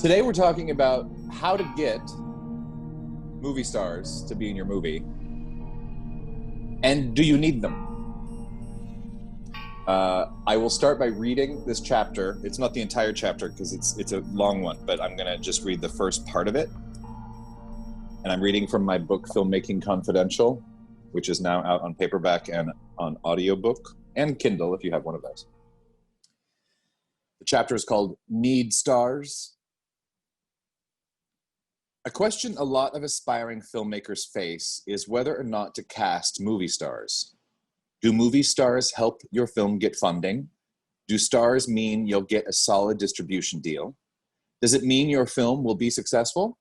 Today we're talking about how to get movie stars to be in your movie, and do you need them? I will start by reading this chapter. It's not the entire chapter because it's a long one, but I'm gonna just read the first part of it. And I'm reading from my book, Filmmaking Confidential, which is now out on paperback and on audiobook and Kindle if you have one of those. The chapter is called Need Stars. A question a lot of aspiring filmmakers face is whether or not to cast movie stars. Do movie stars help your film get funding? Do stars mean you'll get a solid distribution deal? Does it mean your film will be successful?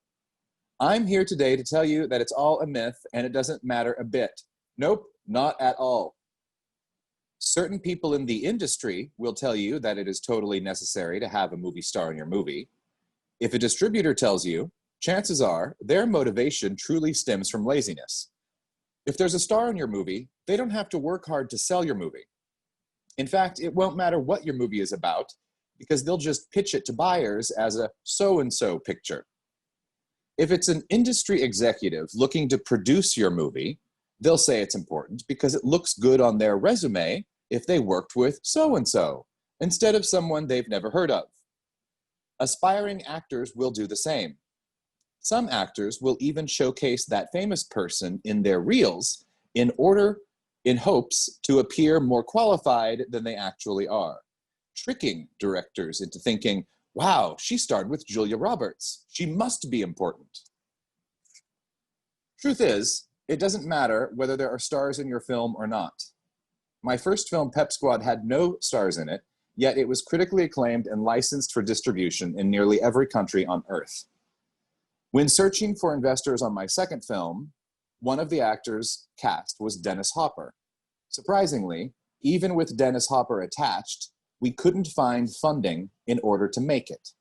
I'm here today to tell you that it's all a myth and it doesn't matter a bit. Nope, not at all. Certain people in the industry will tell you that it is totally necessary to have a movie star in your movie. If a distributor tells you, chances are their motivation truly stems from laziness. If there's a star in your movie, they don't have to work hard to sell your movie. In fact, it won't matter what your movie is about because they'll just pitch it to buyers as a so-and-so picture. If it's an industry executive looking to produce your movie, they'll say it's important because it looks good on their resume if they worked with so-and-so instead of someone they've never heard of. Aspiring actors will do the same. Some actors will even showcase that famous person in their reels in hopes to appear more qualified than they actually are, tricking directors into thinking, wow, she starred with Julia Roberts. She must be important. Truth is, it doesn't matter whether there are stars in your film or not. My first film, Pep Squad, had no stars in it, yet it was critically acclaimed and licensed for distribution in nearly every country on Earth. When searching for investors on my second film, one of the actors cast was Dennis Hopper. Surprisingly, even with Dennis Hopper attached, we couldn't find funding in order to make it.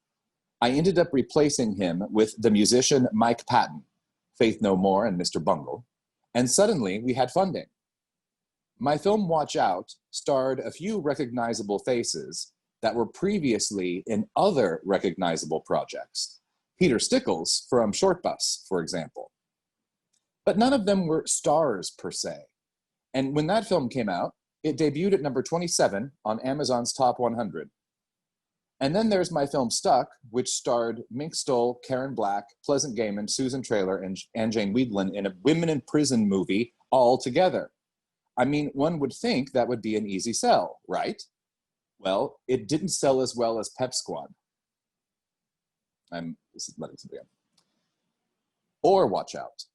I ended up replacing him with the musician Mike Patton, Faith No More and Mr. Bungle, and suddenly we had funding. My film Watch Out starred a few recognizable faces that were previously in other recognizable projects. Peter Stickles from Short Bus, for example. But none of them were stars per se. And when that film came out, it debuted at number 27 on Amazon's Top 100. And then there's my film Stuck, which starred Mink Stoll, Karen Black, Pleasant Gaiman, Susan Traylor, and Jane Wiedlin in a women in prison movie all together. I mean, one would think that would be an easy sell, right? Well, it didn't sell as well as Pep Squad. This is letting something in. Or Watch Out.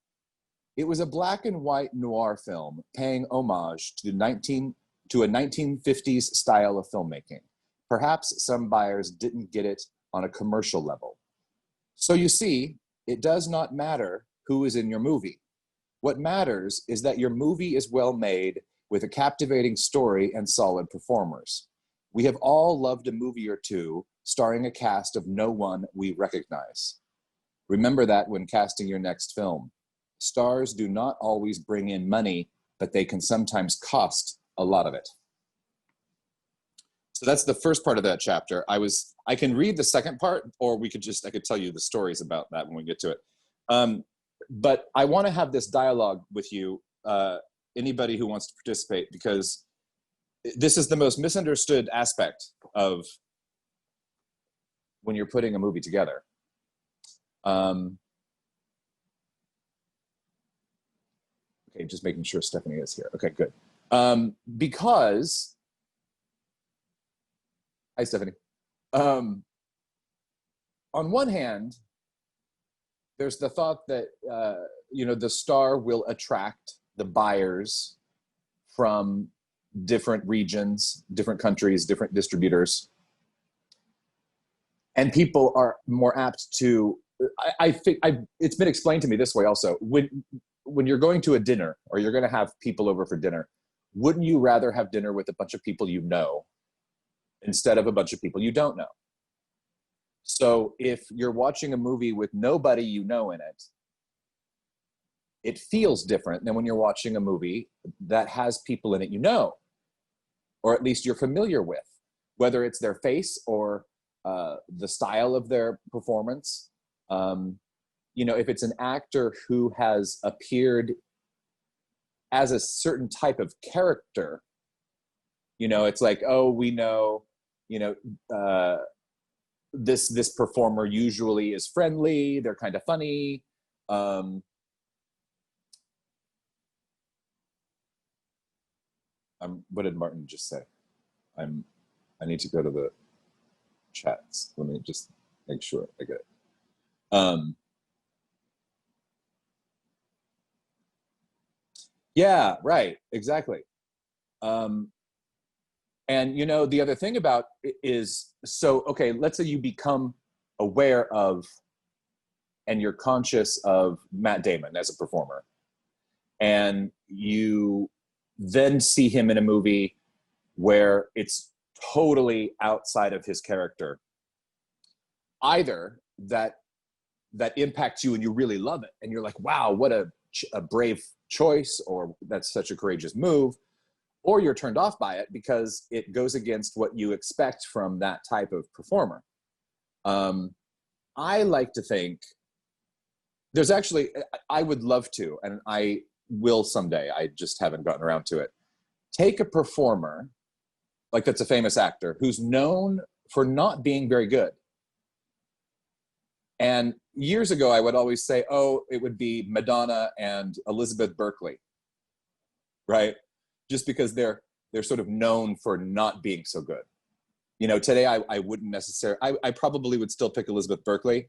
It was a black and white noir film paying homage to a 1950s style of filmmaking. Perhaps some buyers didn't get it on a commercial level. So you see, it does not matter who is in your movie. What matters is that your movie is well made with a captivating story and solid performers. We have all loved a movie or two starring a cast of no one we recognize. Remember that when casting your next film. Stars do not always bring in money, but they can sometimes cost a lot of it. So that's the first part of that chapter. I can read the second part, or I could tell you the stories about that when we get to it. But I want to have this dialogue with you, anybody who wants to participate, because this is the most misunderstood aspect of when you're putting a movie together. Okay, just making sure Stephanie is here. Okay, good. Because, hi Stephanie. On one hand, there's the thought that the star will attract the buyers from different regions, different countries, different distributors. And people are more apt to, I think it's been explained to me this way also. When you're going to a dinner or you're going to have people over for dinner, wouldn't you rather have dinner with a bunch of people you know instead of a bunch of people you don't know? So if you're watching a movie with nobody you know in it, it feels different than when you're watching a movie that has people in it you know, or at least you're familiar with, whether it's their face or the style of their performance. You know, if it's an actor who has appeared as a certain type of character, you know, it's like, oh, we know, you know, this performer usually is friendly, they're kind of funny. What did Martin just say? I need to go to the chats. Let me just make sure I get it. Yeah, right, exactly. And you know, the other thing about it is, so okay, let's say you become aware of and you're conscious of Matt Damon as a performer, and you then see him in a movie where it's totally outside of his character. Either that impacts you and you really love it and you're like, wow, what a brave choice, or that's such a courageous move, or you're turned off by it because it goes against what you expect from that type of performer. I like to think there's actually, I would love to, and I will someday, I just haven't gotten around to it, take a performer, like that's a famous actor, who's known for not being very good. And years ago, I would always say, oh, it would be Madonna and Elizabeth Berkley, right? Just because they're sort of known for not being so good. You know, today I wouldn't necessarily, I probably would still pick Elizabeth Berkley.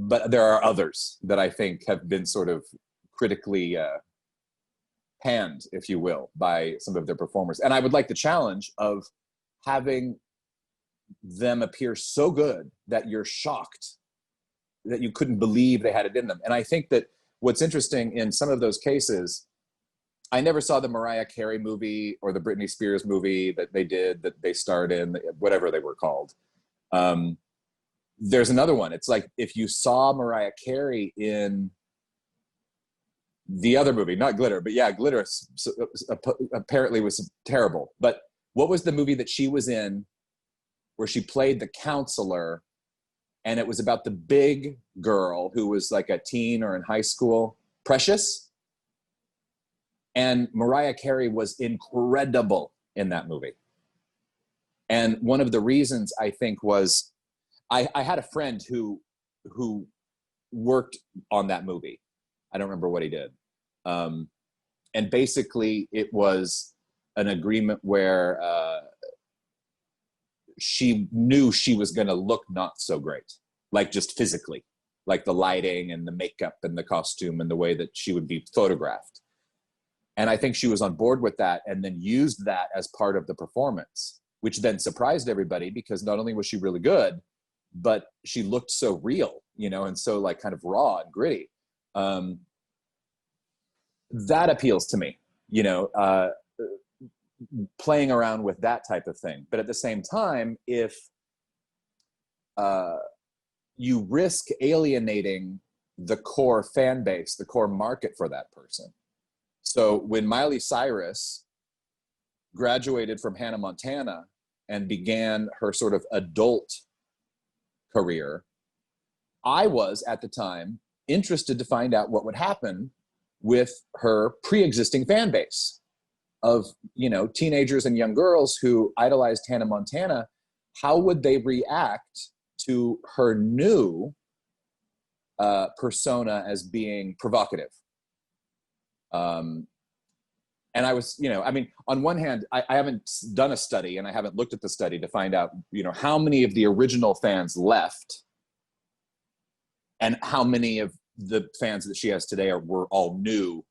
But there are others that I think have been sort of critically panned, if you will, by some of their performers. And I would like the challenge of having them appear so good that you're shocked, that you couldn't believe they had it in them. And I think that what's interesting in some of those cases, I never saw the Mariah Carey movie or the Britney Spears movie that they did, that they starred in, whatever they were called. There's another one. It's like if you saw Mariah Carey in the other movie, not Glitter, but yeah, Glitter apparently was terrible. But what was the movie that she was in where she played the counselor, and it was about the big girl who was like a teen or in high school? Precious? And Mariah Carey was incredible in that movie. And one of the reasons, I think, was I had a friend who worked on that movie. I don't remember what he did. And basically it was an agreement where she knew she was going to look not so great, like just physically, like the lighting and the makeup and the costume and the way that she would be photographed. And I think she was on board with that and then used that as part of the performance, which then surprised everybody because not only was she really good, but she looked so real, you know, and so like kind of raw and gritty. That appeals to me, you know, playing around with that type of thing. But at the same time, if you risk alienating the core fan base, the core market for that person. So when Miley Cyrus graduated from Hannah Montana and began her sort of adult career, I was at the time interested to find out what would happen with her pre-existing fan base of, you know, teenagers and young girls who idolized Hannah Montana. How would they react to her new persona as being provocative? And I was, you know, I mean, on one hand, I haven't done a study and I haven't looked at the study to find out, you know, how many of the original fans left and how many of the fans that she has today were all new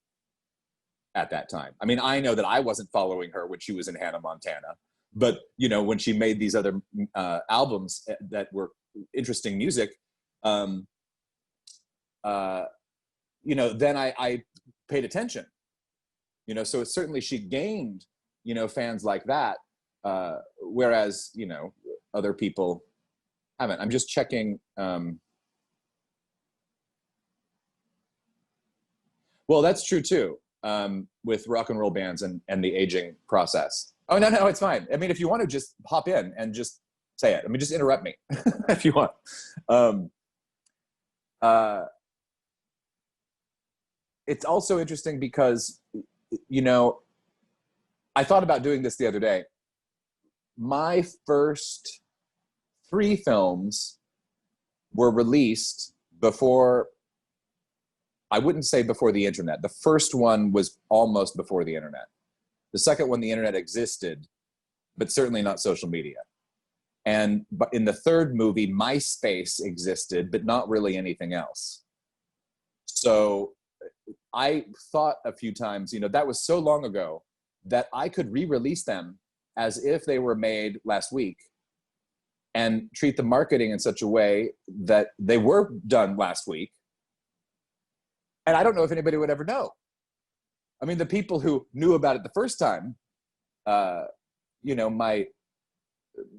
at that time. I mean, I know that I wasn't following her when she was in Hannah Montana, but, you know, when she made these other albums that were interesting music, you know, then I paid attention. You know, so certainly she gained, you know, fans like that, whereas, you know, other people haven't. I'm just checking. Well, that's true too, with rock and roll bands and the aging process. Oh, no, it's fine. I mean, if you want to just hop in and just say it. I mean, just interrupt me if you want. Um, uh, it's also interesting because, you know, I thought about doing this the other day. My first 3 films were released before, I wouldn't say before the internet. The first one was almost before the internet. The second one, the internet existed, but certainly not social media. But in the third movie, MySpace existed, but not really anything else. So I thought a few times, you know, that was so long ago that I could re-release them as if they were made last week and treat the marketing in such a way that they were done last week. And I don't know if anybody would ever know. I mean, the people who knew about it the first time, you know, might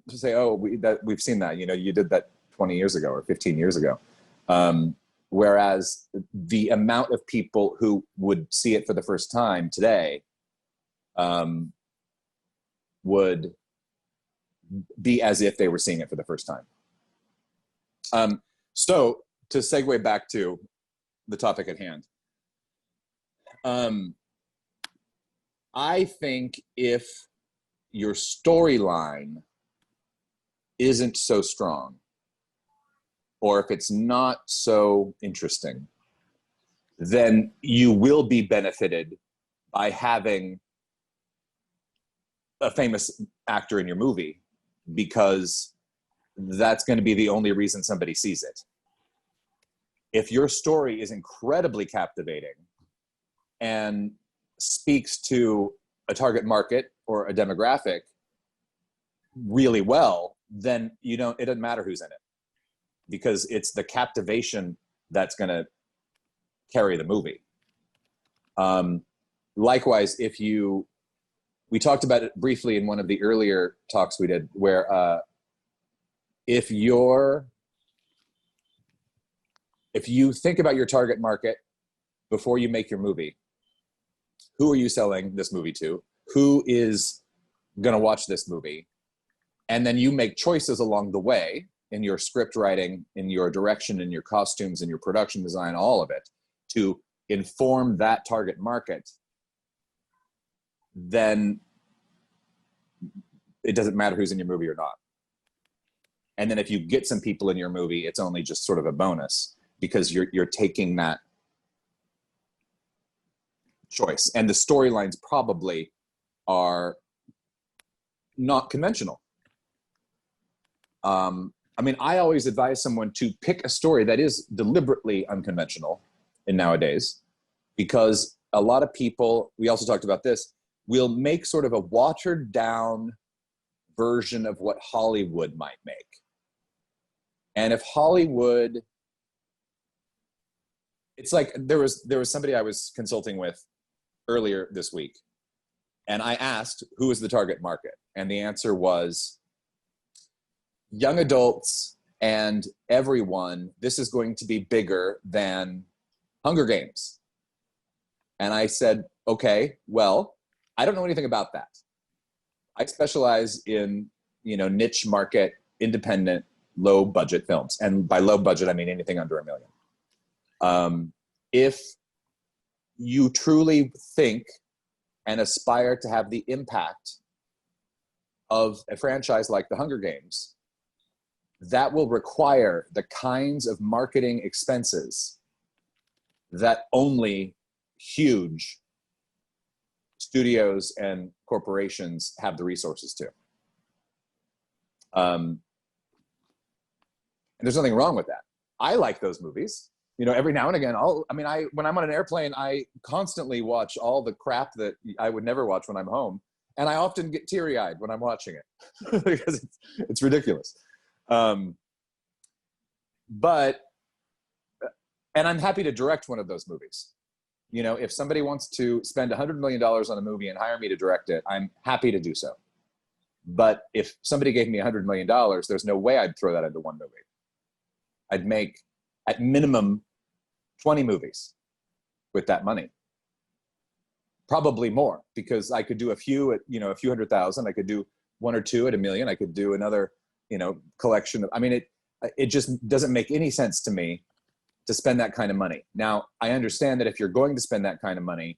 say, oh, we've seen that, you know, you did that 20 years ago or 15 years ago. Whereas the amount of people who would see it for the first time today would be as if they were seeing it for the first time. So to segue back to the topic at hand, I think if your storyline isn't so strong, or if it's not so interesting, then you will be benefited by having a famous actor in your movie, because that's going to be the only reason somebody sees it. If your story is incredibly captivating and speaks to a target market or a demographic really well, then it doesn't matter who's in it, because it's the captivation that's going to carry the movie. Likewise, we talked about it briefly in one of the earlier talks we did, where if you think about your target market before you make your movie, who are you selling this movie to? Who is going to watch this movie? And then you make choices along the way in your script writing, in your direction, in your costumes, in your production design, all of it, to inform that target market. Then it doesn't matter who's in your movie or not. And then if you get some people in your movie, it's only just sort of a bonus, because you're taking that choice. And the storylines probably are not conventional. I mean, I always advise someone to pick a story that is deliberately unconventional in nowadays, because a lot of people, we also talked about this, will make sort of a watered down version of what Hollywood might make. And if Hollywood, it's like there was somebody I was consulting with earlier this week, and I asked, who is the target market? And the answer was young adults and everyone. This is going to be bigger than Hunger Games. And I said, okay, well, I don't know anything about that. I specialize in, niche market, independent, low budget films. And by low budget, I mean anything under $1 million. If you truly think and aspire to have the impact of a franchise like the Hunger Games, that will require the kinds of marketing expenses that only huge studios and corporations have the resources to. And there's nothing wrong with that. I like those movies. Every now and again, when I'm on an airplane, I constantly watch all the crap that I would never watch when I'm home. And I often get teary-eyed when I'm watching it because it's ridiculous. And I'm happy to direct one of those movies. If somebody wants to spend $100 million on a movie and hire me to direct it, I'm happy to do so. But if somebody gave me $100 million, there's no way I'd throw that into one movie. I'd make, at minimum, 20 movies with that money. probably more, because I could do a few at, a few 100,000. I could do one or two at $1 million. I could do another, collection of, it just doesn't make any sense to me to spend that kind of money. Now, I understand that if you're going to spend that kind of money,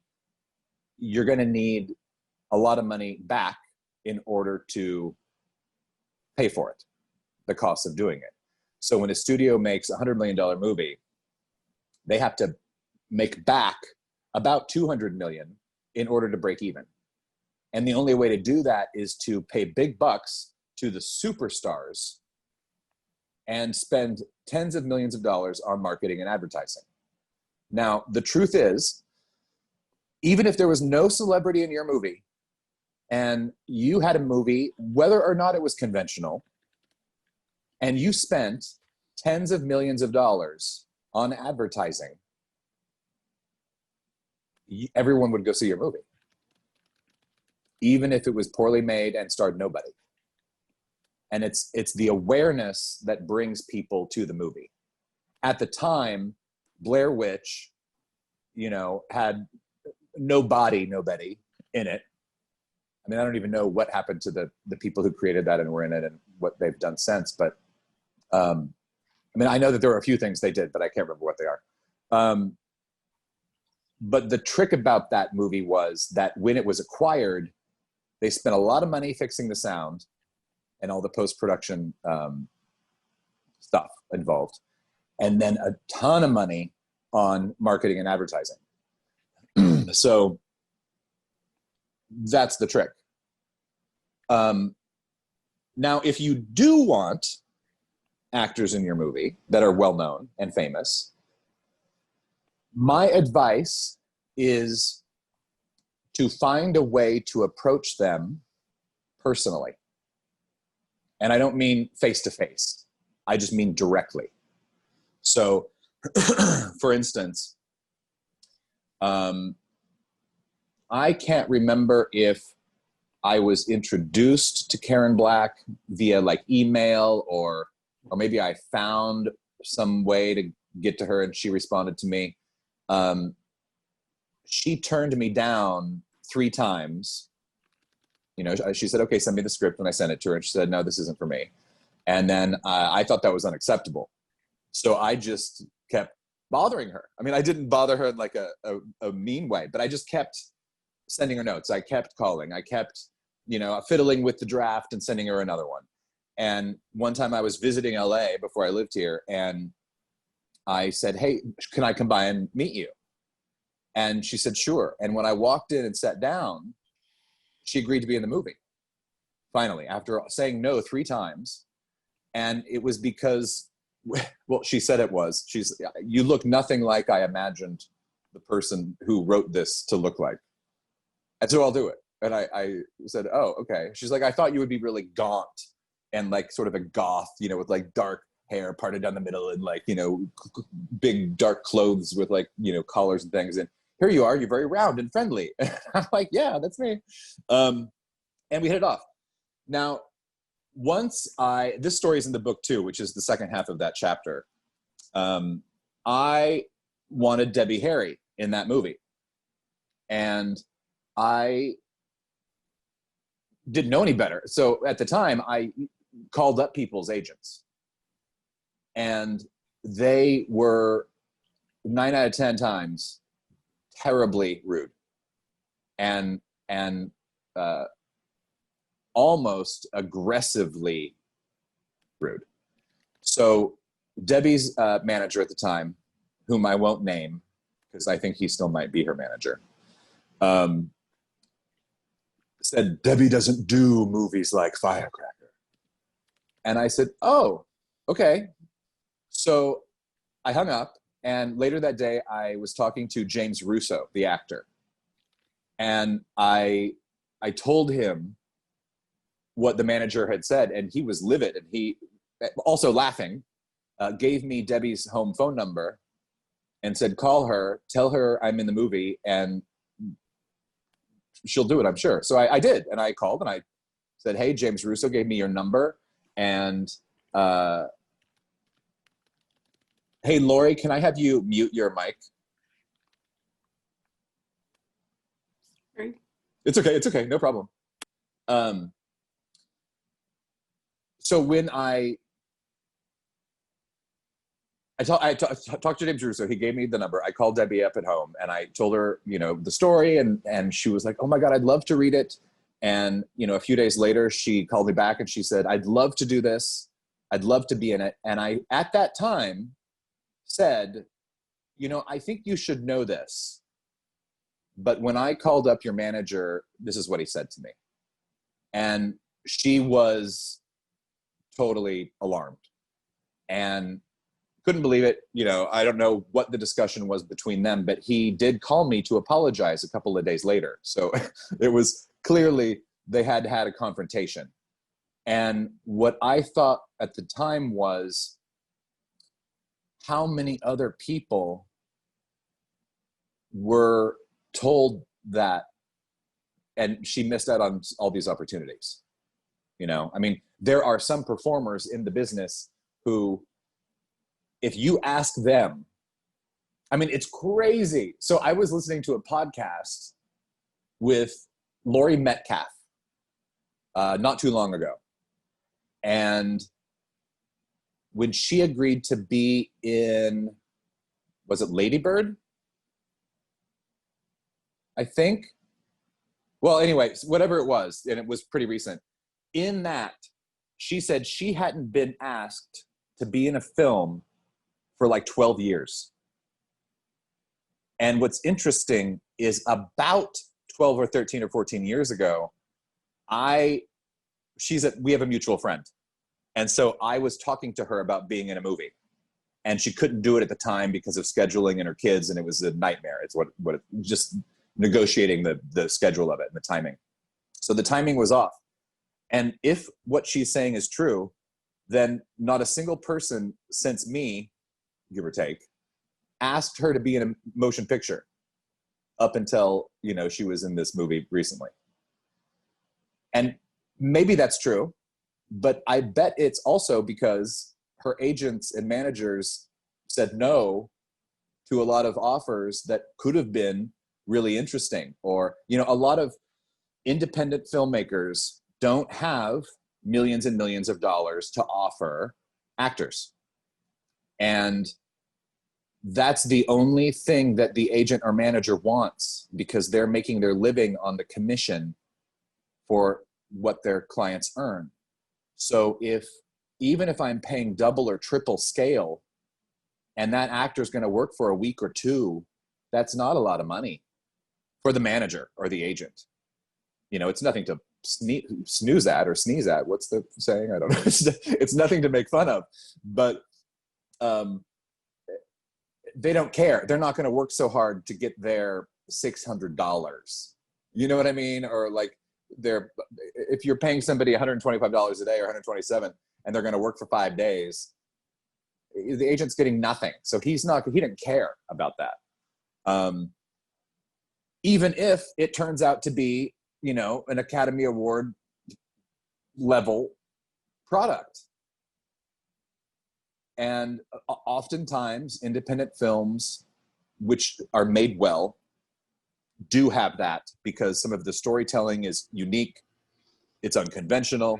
you're going to need a lot of money back in order to pay for it, the cost of doing it. So when a studio makes a $100 million movie, they have to make back about 200 million in order to break even. And the only way to do that is to pay big bucks to the superstars and spend tens of millions of dollars on marketing and advertising. Now, the truth is, even if there was no celebrity in your movie and you had a movie, whether or not it was conventional, and you spent tens of millions of dollars on advertising, everyone would go see your movie, even if it was poorly made and starred nobody. And it's the awareness that brings people to the movie. At the time, Blair Witch, had nobody in it. I don't even know what happened to the people who created that and were in it and what they've done since. But I know that there are a few things they did, but I can't remember what they are. But the trick about that movie was that when it was acquired, they spent a lot of money fixing the sound and all the post-production stuff involved, and then a ton of money on marketing and advertising. So that's the trick. Now, if you do want actors in your movie that are well-known and famous, my advice is to find a way to approach them personally. And I don't mean face-to-face. I just mean directly. So, for instance, I can't remember if I was introduced to Karen Black via email, or maybe I found some way to get to her and she responded to me. She turned me down 3 times. She said, okay, send me the script, and I sent it to her, and she said, no, this isn't for me. And then I thought that was unacceptable. So I just kept bothering her. I didn't bother her in a mean way, but I just kept sending her notes. I kept calling. I kept, fiddling with the draft and sending her another one. And one time I was visiting LA before I lived here, and I said, hey, can I come by and meet you? And she said, sure. And when I walked in and sat down, she agreed to be in the movie, finally, after saying no 3 times. And it was because, well, she said it was. You look nothing like I imagined the person who wrote this to look like. And so I'll do it. And I said, oh, okay. She's like, I thought you would be really gaunt and sort of a goth, with dark hair parted down the middle and big dark clothes with collars and things. And here you are, you're very round and friendly. And I'm like, yeah, that's me. And we hit it off. Now, this story is in the book too, which is the second half of that chapter. I wanted Debbie Harry in that movie. And I didn't know any better. So at the time, I called up people's agents. And they were 9 out of 10 times terribly rude and almost aggressively rude. So Debbie's manager at the time, whom I won't name because I think he still might be her manager, said, Debbie doesn't do movies like Firecracker. And I said, oh, okay. So I hung up. And later that day, I was talking to James Russo, the actor. And I told him what the manager had said, and he was livid. And he, also laughing, gave me Debbie's home phone number and said, call her, tell her I'm in the movie, and she'll do it, I'm sure. So I did. And I called and I said, hey, James Russo gave me your number. And hey, Lori, can I have you mute your mic? Right. It's okay. It's okay. No problem. So when I talked to James Russo, he gave me the number. I called Debbie up at home and I told her, the story, and she was like, "Oh my God, I'd love to read it." And, a few days later, she called me back and she said, "I'd love to do this. I'd love to be in it." And I, at that time, said, "I think you should know this. But when I called up your manager, this is what he said to me." And she was totally alarmed and couldn't believe it. I don't know what the discussion was between them, but he did call me to apologize a couple of days later. So it was clearly they had had a confrontation. And what I thought at the time was, how many other people were told that, and she missed out on all these opportunities. There are some performers in the business who, if you ask them, it's crazy. So I was listening to a podcast with Laurie Metcalf not too long ago. And when she agreed to be in, was it Ladybird? I think. Well, anyway, whatever it was, and it was pretty recent. In that, she said she hadn't been asked to be in a film for like 12 years. And what's interesting is about 12 or 13 or 14 years ago, we have a mutual friend. And so I was talking to her about being in a movie, and she couldn't do it at the time because of scheduling and her kids. And it was a nightmare. It's just negotiating the schedule of it and the timing. So the timing was off. And if what she's saying is true, then not a single person since me, give or take, asked her to be in a motion picture up until, she was in this movie recently. And maybe that's true, but I bet it's also because her agents and managers said no to a lot of offers that could have been really interesting. Or, a lot of independent filmmakers don't have millions and millions of dollars to offer actors. And that's the only thing that the agent or manager wants, because they're making their living on the commission for what their clients earn. So even if I'm paying double or triple scale and that actor's going to work for a week or two, that's not a lot of money for the manager or the agent. It's nothing to snooze at or sneeze at. What's the saying? I don't know. It's nothing to make fun of, but they don't care. They're not going to work so hard to get their $600. You know what I mean? Or like if you're paying somebody $125 a day or $127 and they're going to work for 5 days, the agent's getting nothing. So he didn't care about that. Even if it turns out to be, an Academy Award level product. And oftentimes independent films, which are made well, do have that, because some of the storytelling is unique. It's unconventional.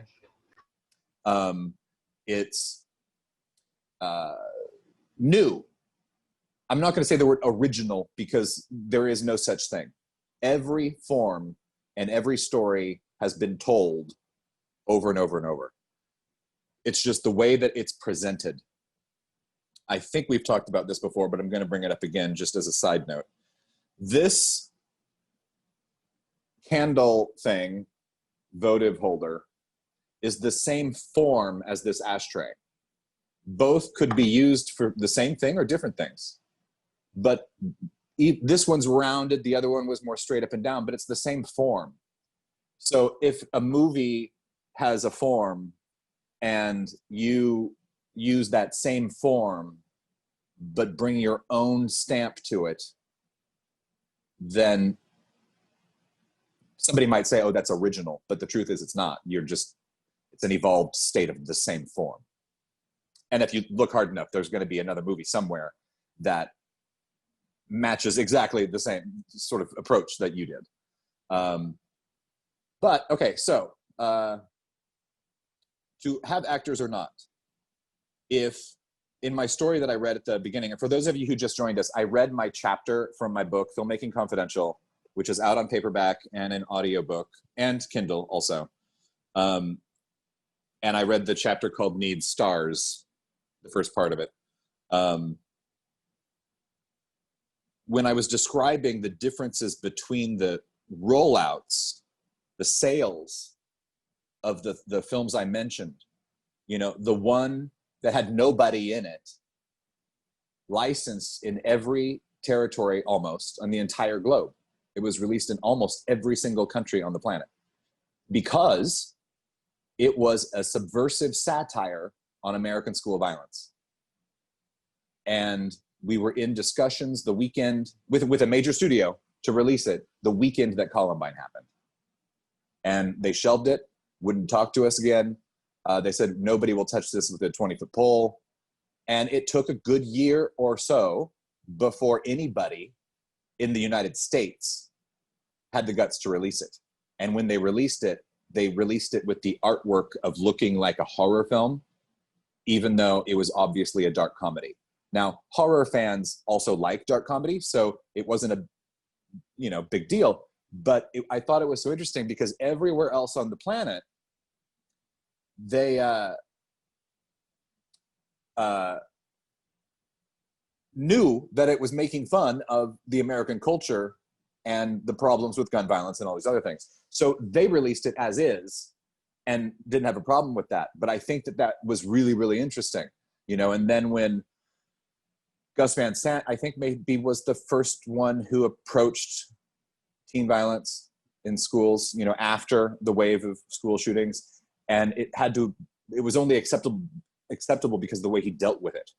It's new. I'm not going to say the word original, because there is no such thing. Every form and every story has been told over and over and over. It's just the way that it's presented. I think we've talked about this before, but I'm going to bring it up again just as a side note. This candle thing, votive holder, is the same form as this ashtray. Both could be used for the same thing or different things. But this one's rounded, the other one was more straight up and down, but it's the same form. So if a movie has a form and you use that same form, but bring your own stamp to it, then somebody might say, oh, that's original. But the truth is it's not. It's an evolved state of the same form. And if you look hard enough, there's going to be another movie somewhere that matches exactly the same sort of approach that you did. But okay, so to have actors or not, if in my story that I read at the beginning, and for those of you who just joined us, I read my chapter from my book, Filmmaking Confidential, which is out on paperback and an audiobook and Kindle also. And I read the chapter called Need Stars, the first part of it. When I was describing the differences between the rollouts, the sales of the films I mentioned, you know, the one that had nobody in it, licensed in every territory almost on the entire globe. It was released in almost every single country on the planet because it was a subversive satire on American school violence. And we were in discussions the weekend with a major studio to release it the weekend that Columbine happened. And they shelved it, wouldn't talk to us again. They said, nobody will touch this with a 20-foot pole. And it took a good year or so before anybody in the United States had the guts to release it. And when they released it with the artwork of looking like a horror film, even though it was obviously a dark comedy. Now, horror fans also like dark comedy, so it wasn't a big deal. But I thought it was so interesting because everywhere else on the planet, they knew that it was making fun of the American culture and the problems with gun violence and all these other things. So they released it as is and didn't have a problem with that. But I think that was really, really interesting, you know. And then when Gus Van Sant, I think maybe was the first one who approached teen violence in schools, you know, after the wave of school shootings. And it was only acceptable because of the way he dealt with it.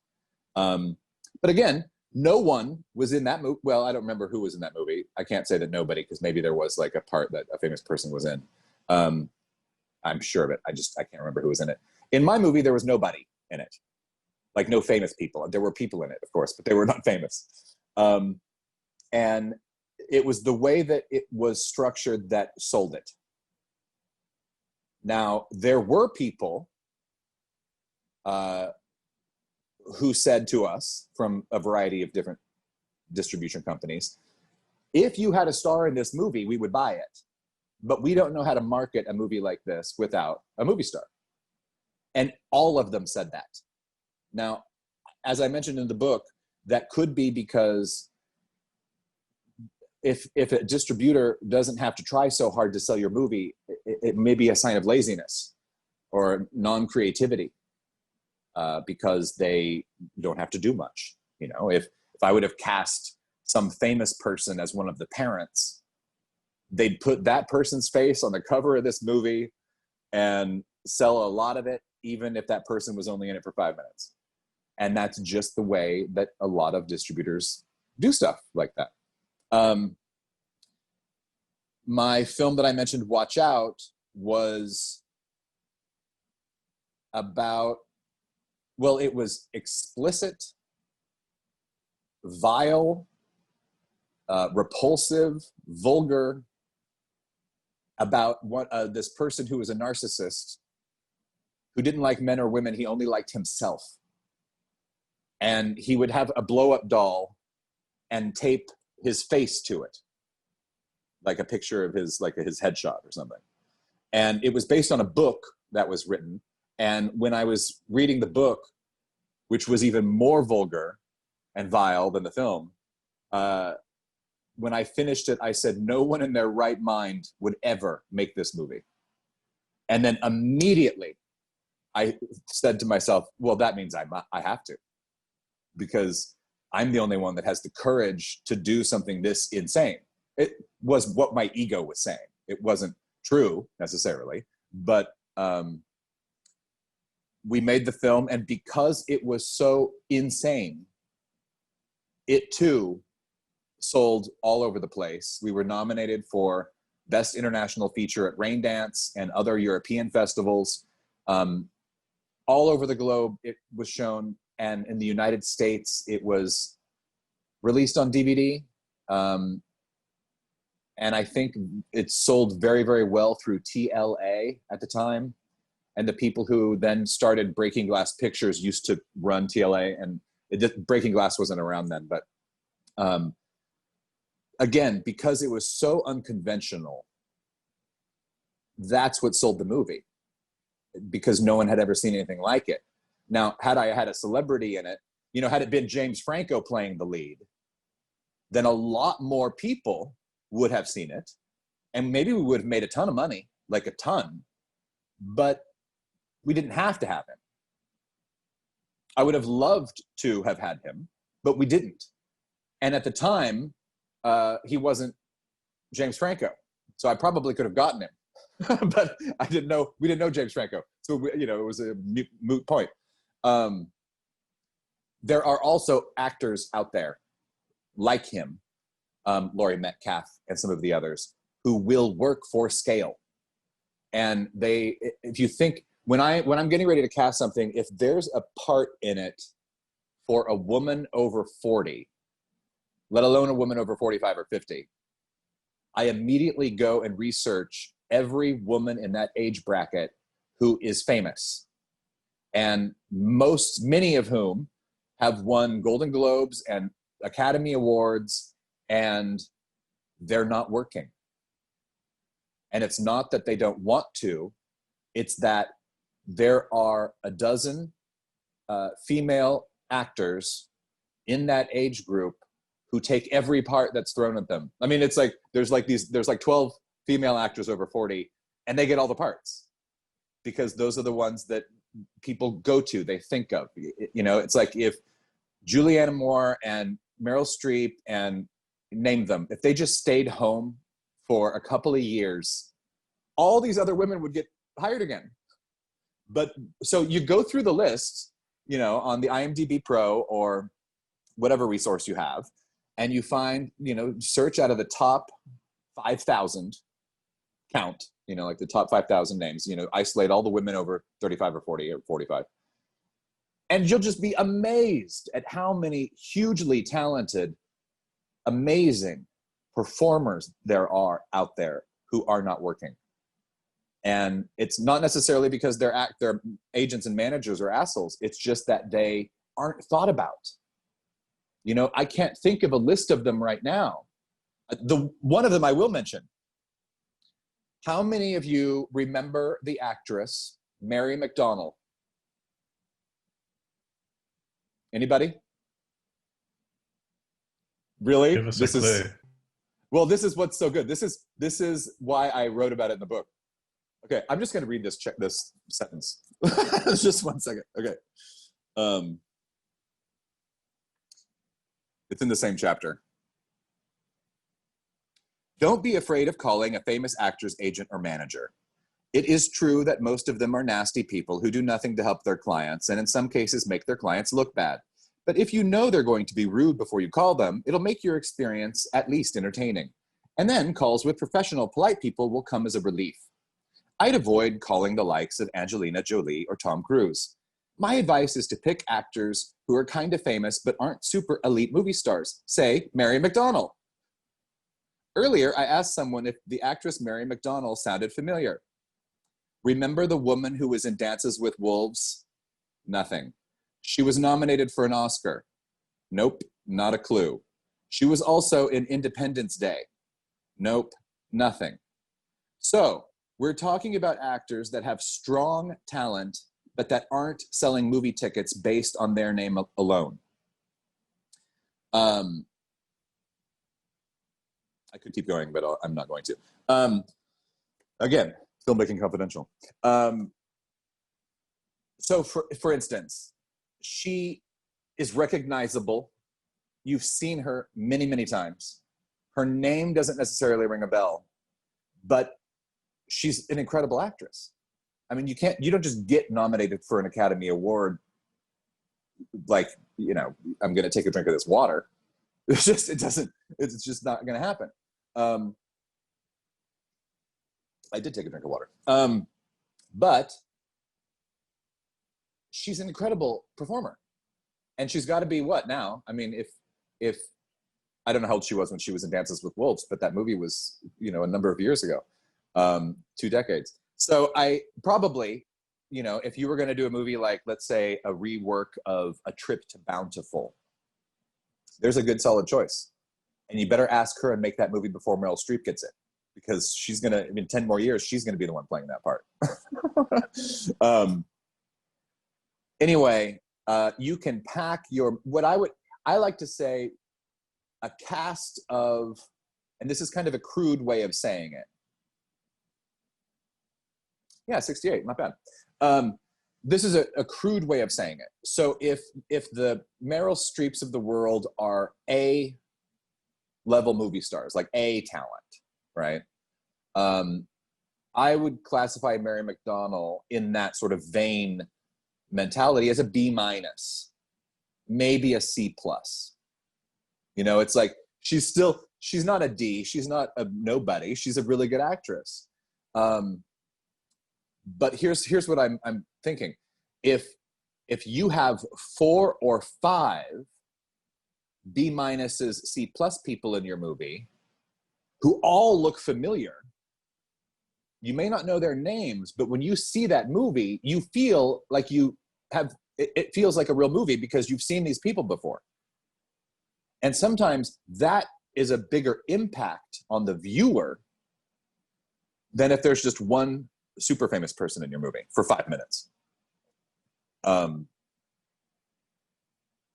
But again, no one was in that movie. Well, I don't remember who was in that movie. I can't say that nobody, because maybe there was like a part that a famous person was in. I'm sure of it. I can't remember who was in it. In my movie, there was nobody in it. Like no famous people. There were people in it, of course, but they were not famous. And it was the way that it was structured that sold it. Now, there were people who said to us from a variety of different distribution companies, if you had a star in this movie, we would buy it. But we don't know how to market a movie like this without a movie star. And all of them said that. Now, as I mentioned in the book, that could be because if a distributor doesn't have to try so hard to sell your movie, it may be a sign of laziness or non-creativity, because they don't have to do much. You know, if I would have cast some famous person as one of the parents, they'd put that person's face on the cover of this movie and sell a lot of it, even if that person was only in it for 5 minutes. And that's just the way that a lot of distributors do stuff like that. My film that I mentioned, Watch Out, was about, well, it was explicit, vile, repulsive, vulgar, about this person who was a narcissist who didn't like men or women. He only liked himself. And he would have a blow-up doll and tape his face to it, like a picture of his headshot or something. And it was based on a book that was written. And when I was reading the book, which was even more vulgar and vile than the film, when I finished it, I said, no one in their right mind would ever make this movie. And then immediately I said to myself, well, that means I have to, because I'm the only one that has the courage to do something this insane. It was what my ego was saying. It wasn't true necessarily, but we made the film, and because it was so insane, it too sold all over the place. We were nominated for Best International Feature at Raindance and other European festivals. All over the globe, it was shown, and in the United States, it was released on DVD. And I think it sold very, very well through TLA at the time. And the people who then started Breaking Glass Pictures used to run TLA, and Breaking Glass wasn't around then. But again, because it was so unconventional, that's what sold the movie, because no one had ever seen anything like it. Now, had I had a celebrity in it, had it been James Franco playing the lead, then a lot more people would have seen it. And maybe we would have made a ton of money, like a ton, but we didn't have to have him. I would have loved to have had him, but we didn't. And at the time, he wasn't James Franco. So I probably could have gotten him, but we didn't know James Franco. So, it was a moot point. There are also actors out there like him, Laurie Metcalf and some of the others, who will work for scale. And if you think, when I'm getting ready to cast something, if there's a part in it for a woman over 40, let alone a woman over 45 or 50, I immediately go and research every woman in that age bracket who is famous. And many of whom have won Golden Globes and Academy Awards, and they're not working. And it's not that they don't want to, it's that there are a dozen female actors in that age group who take every part that's thrown at them. I mean, it's like there's like 12 female actors over 40, and they get all the parts because those are the ones that people go to, they think of. It's like if Julianne Moore and Meryl Streep and name them, if they just stayed home for a couple of years, all these other women would get hired again. But so you go through the list, on the IMDb Pro or whatever resource you have, and you find, search out of the top 5,000 count, like the top 5,000 names, isolate all the women over 35 or 40 or 45. And you'll just be amazed at how many hugely talented, amazing performers there are out there who are not working. And it's not necessarily because their agents and managers are assholes. It's just that they aren't thought about. I can't think of a list of them right now. One of them I will mention. How many of you remember the actress Mary Mcdonald? Anybody? Really? Give us a clue. Well, this is what's so good. This is why I wrote about it in the book. Okay, I'm just going to read this sentence. Just one second. Okay. It's in the same chapter. Don't be afraid of calling a famous actor's agent or manager. It is true that most of them are nasty people who do nothing to help their clients, and in some cases make their clients look bad. But if you know they're going to be rude before you call them, it'll make your experience at least entertaining. And then calls with professional, polite people will come as a relief. I'd avoid calling the likes of Angelina Jolie or Tom Cruise. My advice is to pick actors who are kind of famous but aren't super elite movie stars. Say, Mary Mcdonald. Earlier, I asked someone if the actress Mary Mcdonald sounded familiar. Remember the woman who was in Dances with Wolves? Nothing. She was nominated for an Oscar. Nope, not a clue. She was also in Independence Day. Nope, nothing. So, we're talking about actors that have strong talent, but that aren't selling movie tickets based on their name alone. I could keep going, but I'm not going to. Again, Filmmaking Confidential. So for instance, she is recognizable. You've seen her many, many times. Her name doesn't necessarily ring a bell, but she's an incredible actress. I mean, you don't just get nominated for an Academy Award like, I'm going to take a drink of this water. It's just not going to happen. I did take a drink of water. But she's an incredible performer. And she's got to be what now? I mean, if I don't know how old she was when she was in Dances with Wolves, but that movie was, you know, a number of years ago, 2 decades. So I probably, you know, if you were going to do a movie like, let's say, a rework of A Trip to Bountiful, there's a good solid choice. And you better ask her and make that movie before Meryl Streep gets it, because she's going to, in 10 more years, she's going to be the one playing that part. Anyway, you can pack your, I like to say, a cast of, and this is kind of a crude way of saying it. Yeah, 68, not bad. This is a crude way of saying it. So if the Meryl Streeps of the world are A level movie stars, like A talent, right? I would classify Mary Mcdonald in that sort of vain mentality as a B minus, maybe a C plus. You know, it's like she's not a D, she's not a nobody, she's a really good actress. But here's what I'm thinking. If you have 4 or 5 B minuses, C plus people in your movie who all look familiar, you may not know their names, but when you see that movie, you feel like it feels like a real movie because you've seen these people before. And sometimes that is a bigger impact on the viewer than if there's just one super famous person in your movie for 5 minutes.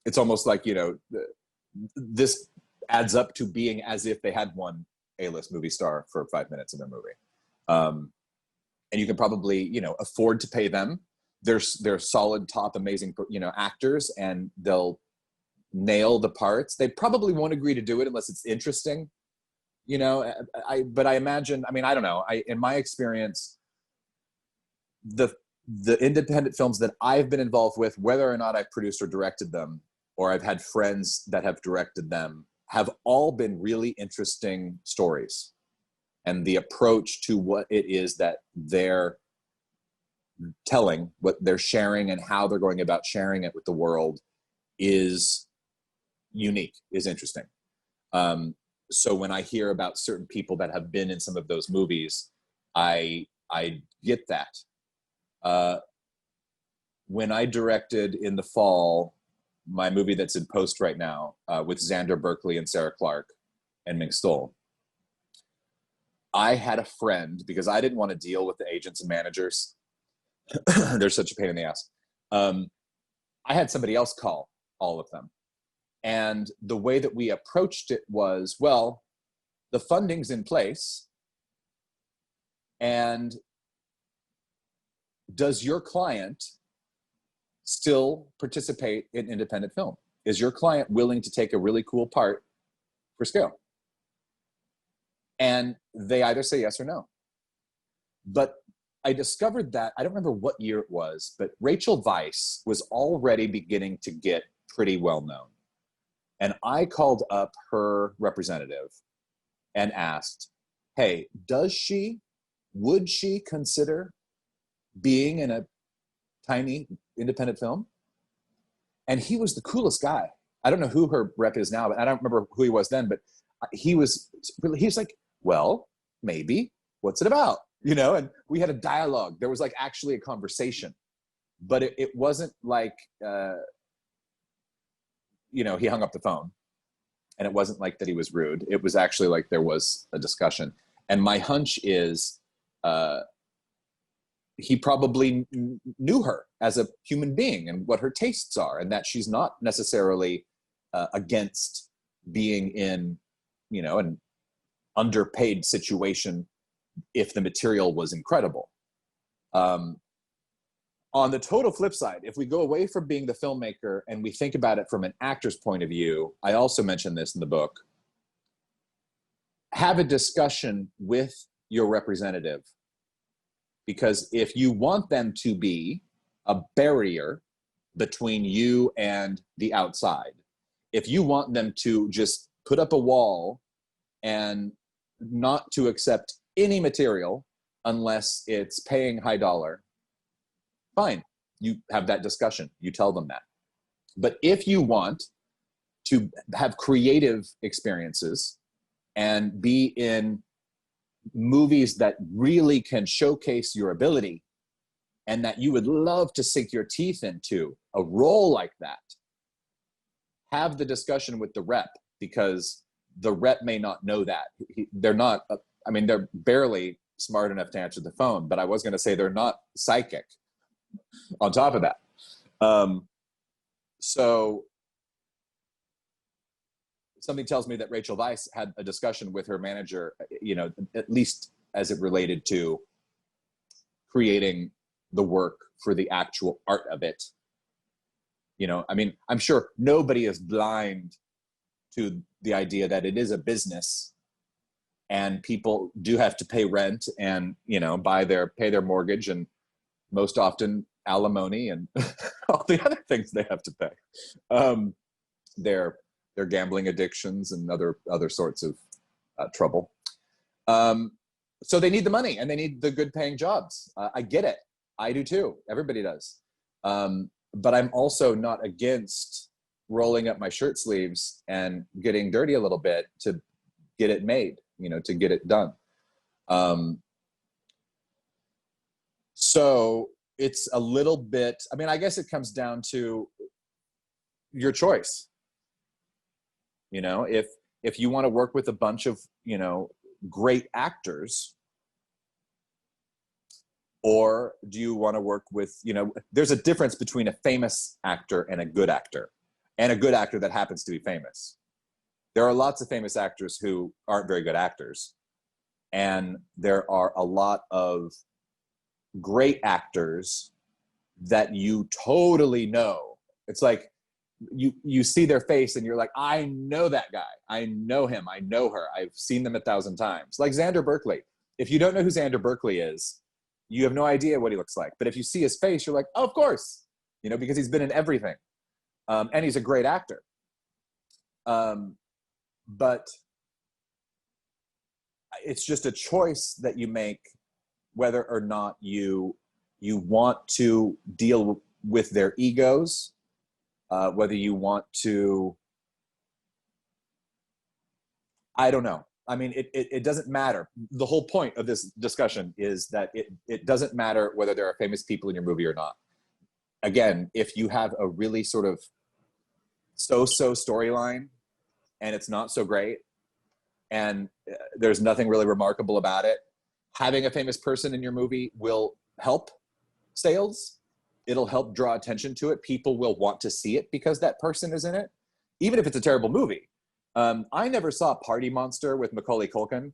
It's almost like, you know, this adds up to being as if they had one A-list movie star for 5 minutes in their movie. And you can probably, you know, afford to pay them. They're solid, top, amazing, you know, actors, and they'll nail the parts. They probably won't agree to do it unless it's interesting, you know. But I imagine, I mean, I don't know. In my experience, the independent films that I've been involved with, whether or not I've produced or directed them, or I've had friends that have directed them, have all been really interesting stories. And the approach to what it is that they're telling, what they're sharing, and how they're going about sharing it with the world is unique, is interesting. So when I hear about certain people that have been in some of those movies, I get that. When I directed in the fall, my movie that's in post right now, with Xander Berkeley and Sarah Clark and Ming Stoll, I had a friend, because I didn't want to deal with the agents and managers. They're such a pain in the ass. I had somebody else call all of them. And the way that we approached it was, well, the funding's in place. And does your client still participate in independent film? Is your client willing to take a really cool part for scale? And they either say yes or no. But I discovered that, I don't remember what year it was, but Rachel Weisz was already beginning to get pretty well known. And I called up her representative and asked, hey, would she consider being in a tiny independent film? And he was the coolest guy. I don't know who her rep is now, but I don't remember who he was then, but he was like, well, maybe, what's it about? You know, and we had a dialogue. There was like actually a conversation, but it wasn't like, you know, he hung up the phone, and it wasn't like that he was rude. It was actually like there was a discussion. And my hunch is he probably knew her as a human being and what her tastes are, and that she's not necessarily against being in, you know, an underpaid situation if the material was incredible. On the total flip side, if we go away from being the filmmaker and we think about it from an actor's point of view, I also mentioned this in the book, have a discussion with your representative. Because if you want them to be a barrier between you and the outside, if you want them to just put up a wall and not to accept any material unless it's paying high dollar, fine, you have that discussion, you tell them that. But if you want to have creative experiences and be in movies that really can showcase your ability and that you would love to sink your teeth into a role like that, have the discussion with the rep, because the rep may not know that. They're not, I mean, they're barely smart enough to answer the phone, but I was going to say they're not psychic on top of that. So something tells me that Rachel Weisz had a discussion with her manager, you know, at least as it related to creating the work for the actual art of it. You know, I mean, I'm sure nobody is blind to the idea that it is a business and people do have to pay rent and, you know, pay their mortgage and most often alimony and all the other things they have to pay. Their gambling addictions and other sorts of trouble. So they need the money and they need the good paying jobs. I get it. I do too. Everybody does. But I'm also not against rolling up my shirt sleeves and getting dirty a little bit to get it made, you know, to get it done. So it's a little bit, I mean, I guess it comes down to your choice. You know, if you want to work with a bunch of, you know, great actors, or do you want to work with, you know, there's a difference between a famous actor and a good actor that happens to be famous. There are lots of famous actors who aren't very good actors. And there are a lot of great actors that you totally know. It's like you see their face and you're like, I know that guy. I know him. I know her. I've seen them 1,000 times. Like Xander Berkeley. If you don't know who Xander Berkeley is, you have no idea what he looks like. But if you see his face, you're like, oh, of course, you know, because he's been in everything. And he's a great actor. But it's just a choice that you make whether or not you want to deal with their egos, whether you want to, I don't know. I mean, it doesn't matter. The whole point of this discussion is that it doesn't matter whether there are famous people in your movie or not. Again, if you have a really sort of so-so storyline and it's not so great and there's nothing really remarkable about it, having a famous person in your movie will help sales. It'll help draw attention to it. People will want to see it because that person is in it, even if it's a terrible movie. I never saw Party Monster with Macaulay Culkin,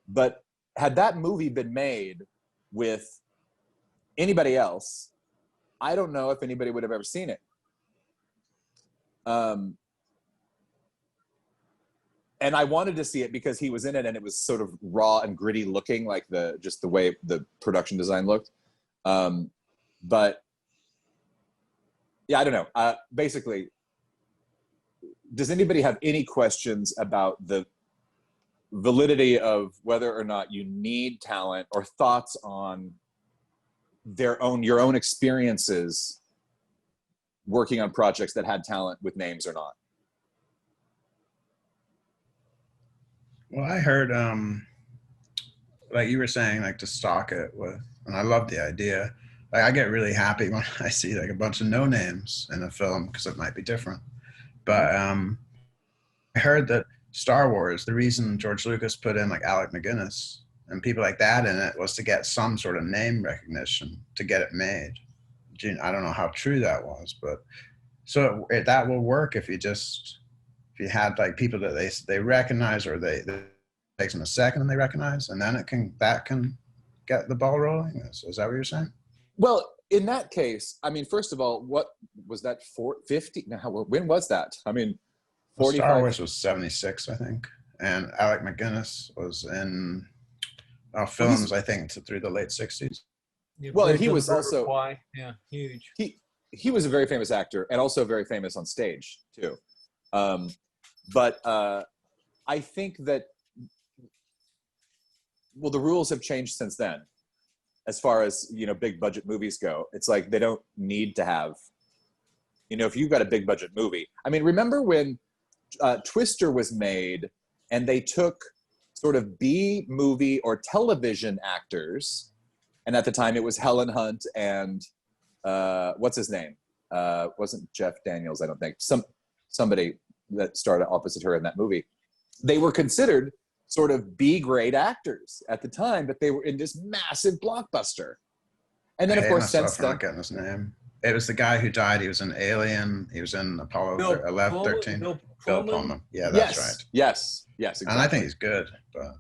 but had that movie been made with anybody else, I don't know if anybody would have ever seen it. And I wanted to see it because he was in it and it was sort of raw and gritty looking, like just the way the production design looked. But yeah, I don't know. Basically, does anybody have any questions about the validity of whether or not you need talent, or thoughts on your own experiences working on projects that had talent with names or not? Well, I heard, like you were saying, like to stock it with, and I love the idea. Like I get really happy when I see like a bunch of no names in a film because it might be different. But I heard that Star Wars, the reason George Lucas put in like Alec McGuinness and people like that in it was to get some sort of name recognition to get it made. I don't know how true that was, but so that will work if you had like people that they recognize, or they takes them a second and they recognize, and then that can get the ball rolling. Is that what you're saying? Well, in that case, I mean, first of all, what was that, 50? Now, when was that? I mean, 45. Star Wars was 76, I think. And Alec McGuinness was in films, I think, through the late 60s. Yeah, well, he was also, yeah, huge. He was a very famous actor and also very famous on stage too. But I think that, well, the rules have changed since then. As far as, you know, big budget movies go, it's like they don't need to have, you know, if you've got a big budget movie. I mean, remember when Twister was made, and they took sort of B movie or television actors, and at the time it was Helen Hunt and what's his name? Wasn't Jeff Daniels, I don't think. Somebody that starred opposite her in that movie. They were considered sort of B-grade actors at the time, but they were in this massive blockbuster. And then, of course, since then, not getting his name. It was the guy who died. He was in Alien. He was in Apollo 11, 13. Bill Pullman. Yeah, that's right. Yes, exactly. And I think he's good. But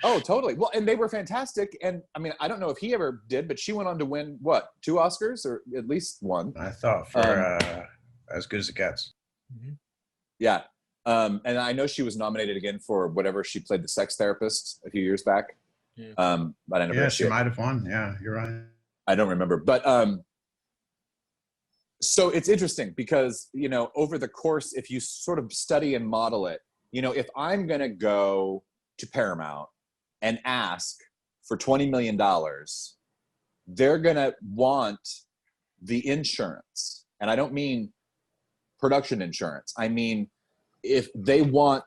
oh, totally. Well, and they were fantastic. And I mean, I don't know if he ever did, but she went on to win, what, 2 Oscars or at least 1? I thought for As Good as It Gets. Yeah. And I know she was nominated again for whatever she played, the sex therapist, a few years back. Yeah. But I never. She might have won. Yeah, you're right. I don't remember, but so it's interesting because, you know, over the course, if you sort of study and model it, you know, if I'm going to go to Paramount and ask for $20 million, they're going to want the insurance. And I don't mean production insurance. I mean, if they want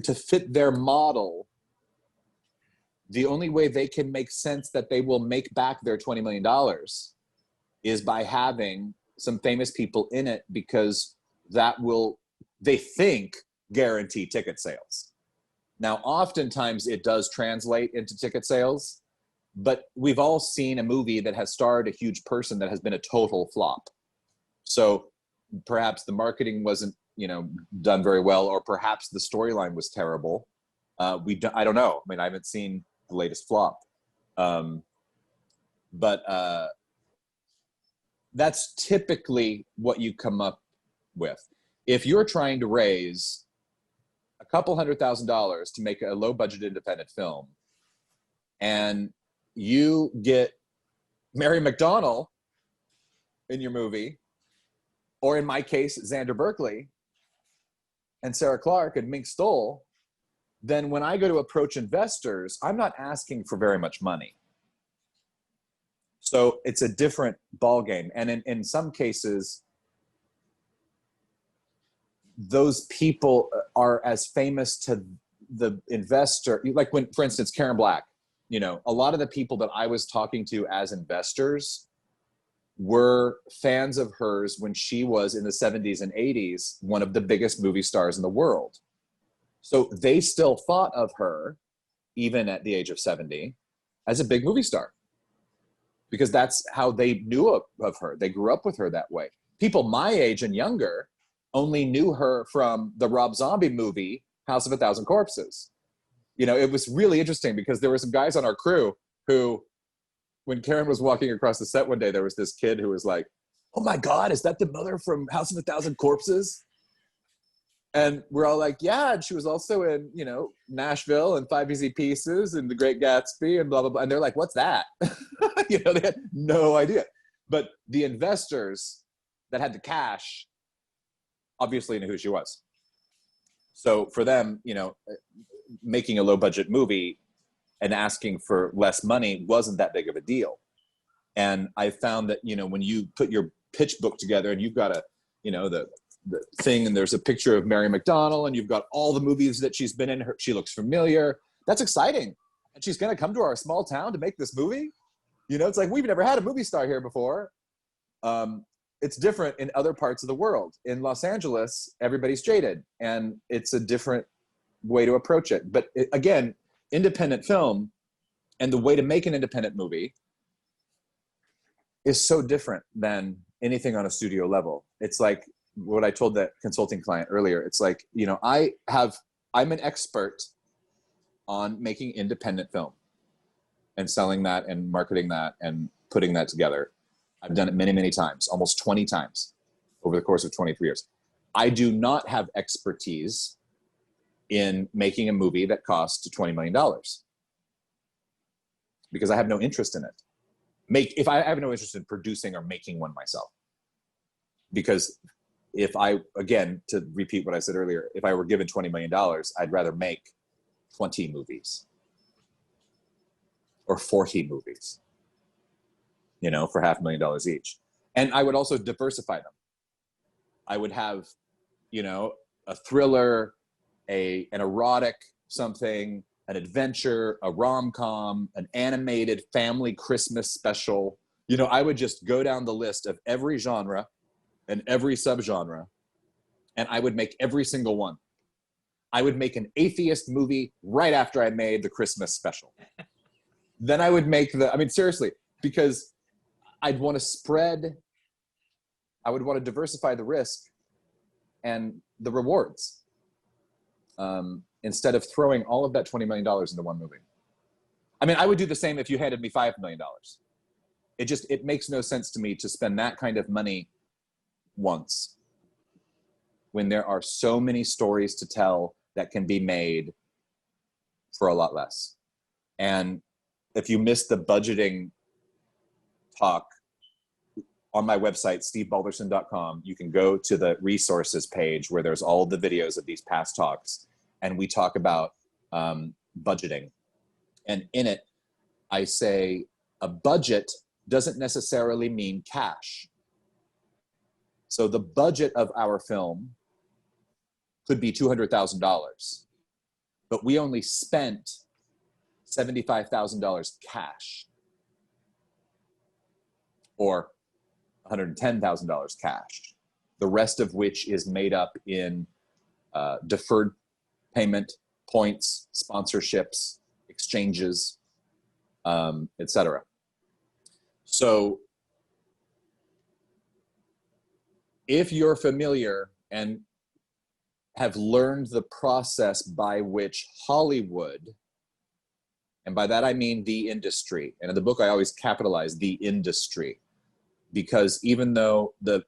to fit their model, the only way they can make sense that they will make back their $20 million is by having some famous people in it, because that will, they think, guarantee ticket sales. Now, oftentimes it does translate into ticket sales, but we've all seen a movie that has starred a huge person that has been a total flop. So perhaps the marketing wasn't, you know, done very well, or perhaps the storyline was terrible. I don't know. I mean, I haven't seen the latest flop. But that's typically what you come up with. If you're trying to raise a couple $100,000 to make a low budget independent film, and you get Mary Mcdonald in your movie, or in my case, Xander Berkeley and Sarah Clark and Mink Stoll, then when I go to approach investors, I'm not asking for very much money. So it's a different ballgame. And in some cases, those people are as famous to the investor. Like when, for instance, Karen Black, you know, a lot of the people that I was talking to as investors were fans of hers when she was in the 70s and 80s, one of the biggest movie stars in the world. So they still thought of her, even at the age of 70, as a big movie star, because that's how they knew of her. They grew up with her that way. People my age and younger only knew her from the Rob Zombie movie, House of a Thousand Corpses. You know, it was really interesting because there were some guys on our crew who, when Karen was walking across the set one day, there was this kid who was like, "Oh my God, is that the mother from House of a Thousand Corpses?" And we're all like, "Yeah." And she was also in, you know, Nashville and 5 Easy Pieces and The Great Gatsby and blah, blah, blah. And they're like, "What's that?" You know, they had no idea. But the investors that had the cash obviously knew who she was. So for them, you know, making a low budget movie and asking for less money wasn't that big of a deal. And I found that, you know, when you put your pitch book together and you've got a, you know, the thing, and there's a picture of Mary Mcdonald and you've got all the movies that she's been in, she looks familiar. That's exciting. And she's going to come to our small town to make this movie. You know, it's like, we've never had a movie star here before. It's different in other parts of the world. In Los Angeles, everybody's jaded, and it's a different way to approach it. But again, independent film and the way to make an independent movie is so different than anything on a studio level. It's like what I told that consulting client earlier. It's like, you know, I'm an expert on making independent film and selling that and marketing that and putting that together. I've done it many, many times, almost 20 times over the course of 23 years. I do not have expertise in making a movie that costs $20 million because I have no interest in it. If I have no interest in producing or making one myself, because if I, again, to repeat what I said earlier, if I were given $20 million, I'd rather make 20 movies or 40 movies, you know, for $500,000 each. And I would also diversify them. I would have, you know, a thriller, an erotic something, an adventure, a rom-com, an animated family Christmas special. You know, I would just go down the list of every genre and every subgenre, and I would make every single one. I would make an atheist movie right after I made the Christmas special. Then I would make seriously, because I would want to diversify the risk and the rewards, instead of throwing all of that $20 million into one movie. I mean, I would do the same if you handed me $5 million. It makes no sense to me to spend that kind of money once when there are so many stories to tell that can be made for a lot less. And if you missed the budgeting talk on my website, stevebalderson.com, you can go to the resources page where there's all the videos of these past talks. And we talk about budgeting. And in it, I say a budget doesn't necessarily mean cash. So the budget of our film could be $200,000, but we only spent $75,000 cash, or $110,000 cash, the rest of which is made up in deferred payment, points, sponsorships, exchanges, etc. So if you're familiar and have learned the process by which Hollywood, and by that I mean the industry, and in the book I always capitalize the industry, because even though the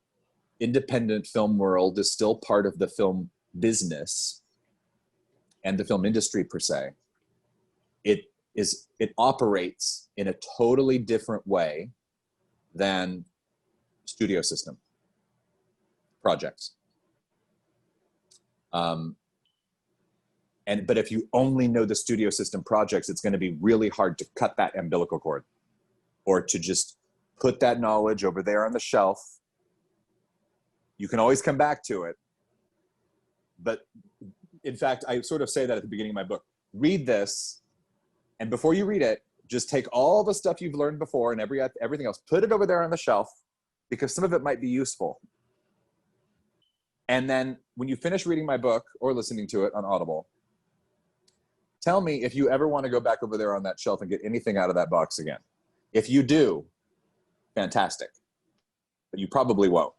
independent film world is still part of the film business and the film industry per se, it operates in a totally different way than studio system projects. But if you only know the studio system projects, it's going to be really hard to cut that umbilical cord, or to just put that knowledge over there on the shelf. You can always come back to it. But in fact, I sort of say that at the beginning of my book. Read this, and before you read it, just take all the stuff you've learned before and everything else, put it over there on the shelf, because some of it might be useful. And then when you finish reading my book or listening to it on Audible, tell me if you ever want to go back over there on that shelf and get anything out of that box again. If you do, fantastic. But you probably won't.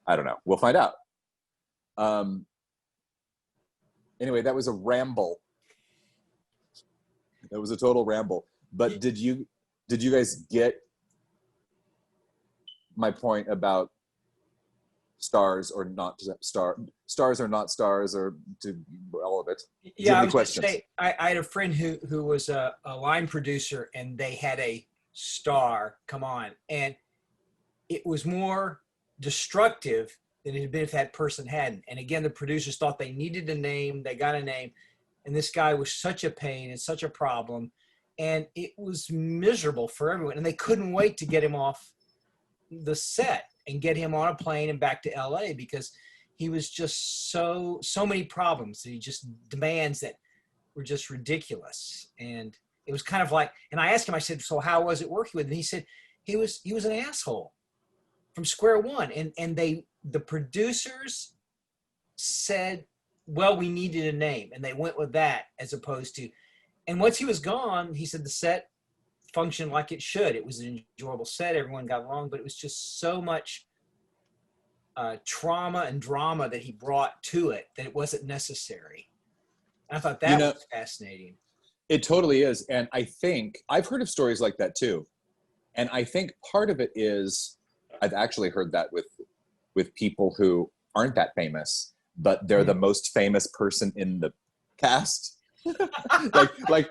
I don't know. We'll find out. Anyway, that was a ramble. That was a total ramble. But did you guys get my point about stars or not stars or not stars, or all of it? Yeah, I was going to say, I had a friend who was a line producer, and they had a star come on, and it was more destructive than it had been if that person hadn't. And again, the producers thought they needed a name, they got a name, and this guy was such a pain and such a problem, and it was miserable for everyone, and they couldn't wait to get him off the set and get him on a plane and back to LA, because he was just so many problems that he just demands that were just ridiculous. And it was kind of like, and I asked him, I said, so how was it working with him? And he said, he was an asshole from square one. And the producers said, well, we needed a name, and they went with that, as opposed to, and once he was gone, he said the set functioned like it should. It was an enjoyable set. Everyone got along, but it was just so much trauma and drama that he brought to it that it wasn't necessary. And I thought that was fascinating. It totally is. And I think I've heard of stories like that too. And I think part of it is, I've actually heard that with people who aren't that famous, but they're the most famous person in the cast. like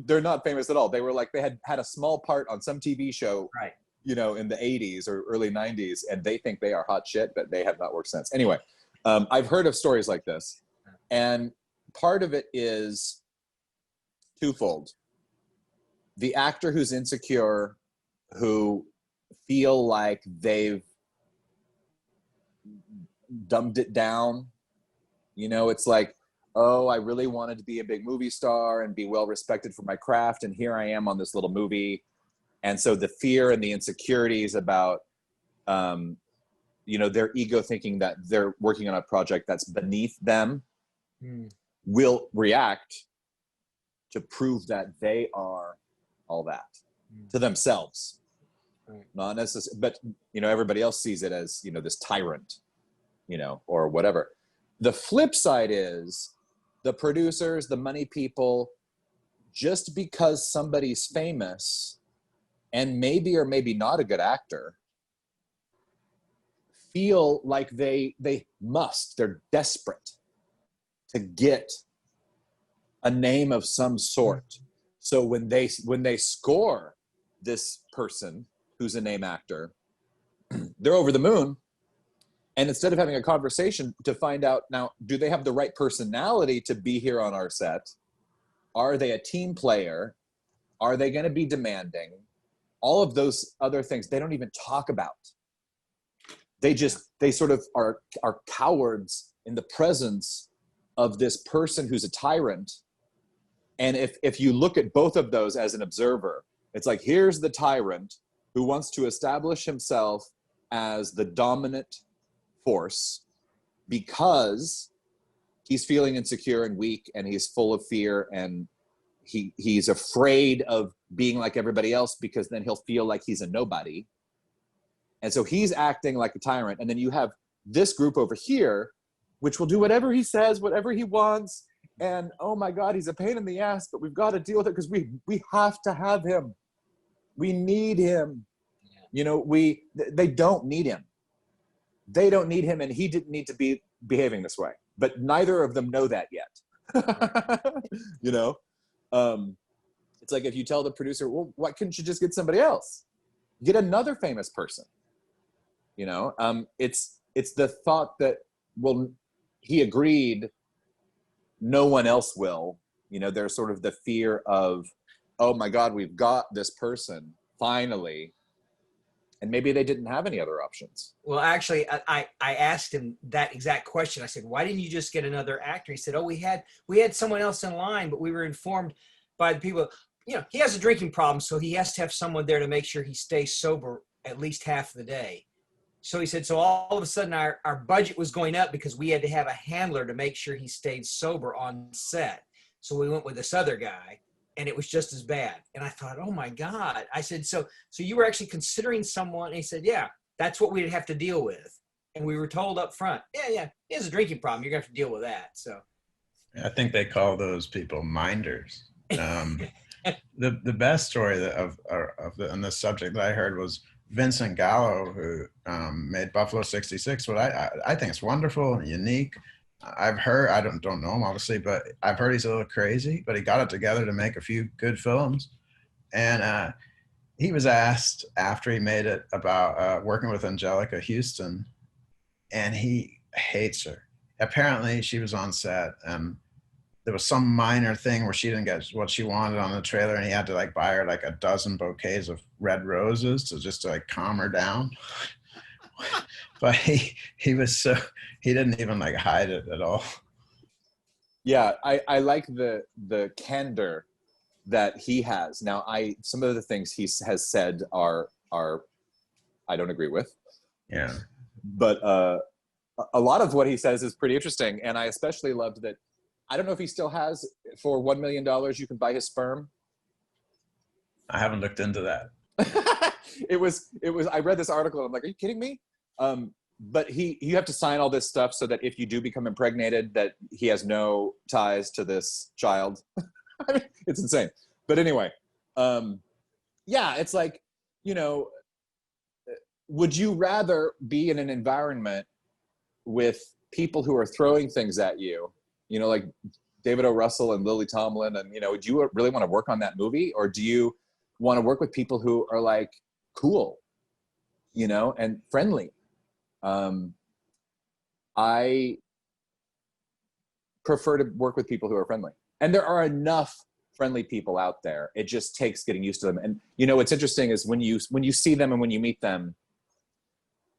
they're not famous at all. They were like, they had a small part on some TV show, right, you know, in the 80s or early 90s, and they think they are hot shit, but they have not worked since. Anyway, I've heard of stories like this, and part of it is twofold. The actor who's insecure, who feel like they've dumbed it down. You know, it's like, oh, I really wanted to be a big movie star and be well respected for my craft, and here I am on this little movie. And so the fear and the insecurities about, you know, their ego thinking that they're working on a project that's beneath them will react to prove that they are all that to themselves. Right. Not necessarily, but, you know, everybody else sees it as, you know, this tyrant, you know, or whatever. The flip side is the producers, the money people, just because somebody's famous and maybe or maybe not a good actor, feel like they're desperate to get a name of some sort. So when they score this person who's a name actor, they're over the moon. And instead of having a conversation to find out, now, do they have the right personality to be here on our set? Are they a team player? Are they going to be demanding? All of those other things they don't even talk about. They sort of are cowards in the presence of this person who's a tyrant. And if you look at both of those as an observer, it's like, here's the tyrant who wants to establish himself as the dominant force because he's feeling insecure and weak, and he's full of fear, and he's afraid of being like everybody else because then he'll feel like he's a nobody. And so he's acting like a tyrant. And then you have this group over here, which will do whatever he says, whatever he wants. And oh my God, he's a pain in the ass, but we've got to deal with it because we have to have him. We need him. You know, they don't need him. They don't need him, and he didn't need to be behaving this way. But neither of them know that yet. You know? It's like if you tell the producer, well, why couldn't you just get somebody else? Get another famous person. You know? It's the thought that, well, he agreed, no one else will. You know, there's sort of the fear of, oh my God, we've got this person, finally. And maybe they didn't have any other options. Well, actually, I asked him that exact question. I said, why didn't you just get another actor? He said, oh, we had someone else in line, but we were informed by the people, you know, he has a drinking problem, so he has to have someone there to make sure he stays sober at least half the day. So he said, so all of a sudden our budget was going up because we had to have a handler to make sure he stayed sober on set. So we went with this other guy, and it was just as bad. And I thought, oh my God. I said, so you were actually considering someone? And he said, yeah, that's what we'd have to deal with. And we were told up front, yeah, he has a drinking problem. You're gonna have to deal with that. So I think they call those people minders. The best story on this subject that I heard was Vincent Gallo, who made Buffalo 66. What I think it's wonderful and unique. I've heard, I don't know him obviously, but I've heard he's a little crazy, but he got it together to make a few good films. And he was asked after he made it about working with Angelica Houston, and he hates her. Apparently she was on set and there was some minor thing where she didn't get what she wanted on the trailer, and he had to like buy her like a dozen bouquets of red roses to like calm her down. But he was so, he didn't even like hide it at all. Yeah, I like the candor that he has. Now, some of the things he has said are I don't agree with. Yeah. But a lot of what he says is pretty interesting, and I especially loved that. I don't know if he still has, for $1 million you can buy his sperm. I haven't looked into that. It was I read this article and I'm like, are you kidding me? But you have to sign all this stuff so that if you do become impregnated, that he has no ties to this child. I mean, it's insane. But anyway, yeah, it's like, you know, would you rather be in an environment with people who are throwing things at you, you know, like David O. Russell and Lily Tomlin, and, you know, do you really want to work on that movie? Or do you want to work with people who are like cool, you know, and friendly? I prefer to work with people who are friendly. And there are enough friendly people out there. It just takes getting used to them. And, you know, what's interesting is when you see them and when you meet them,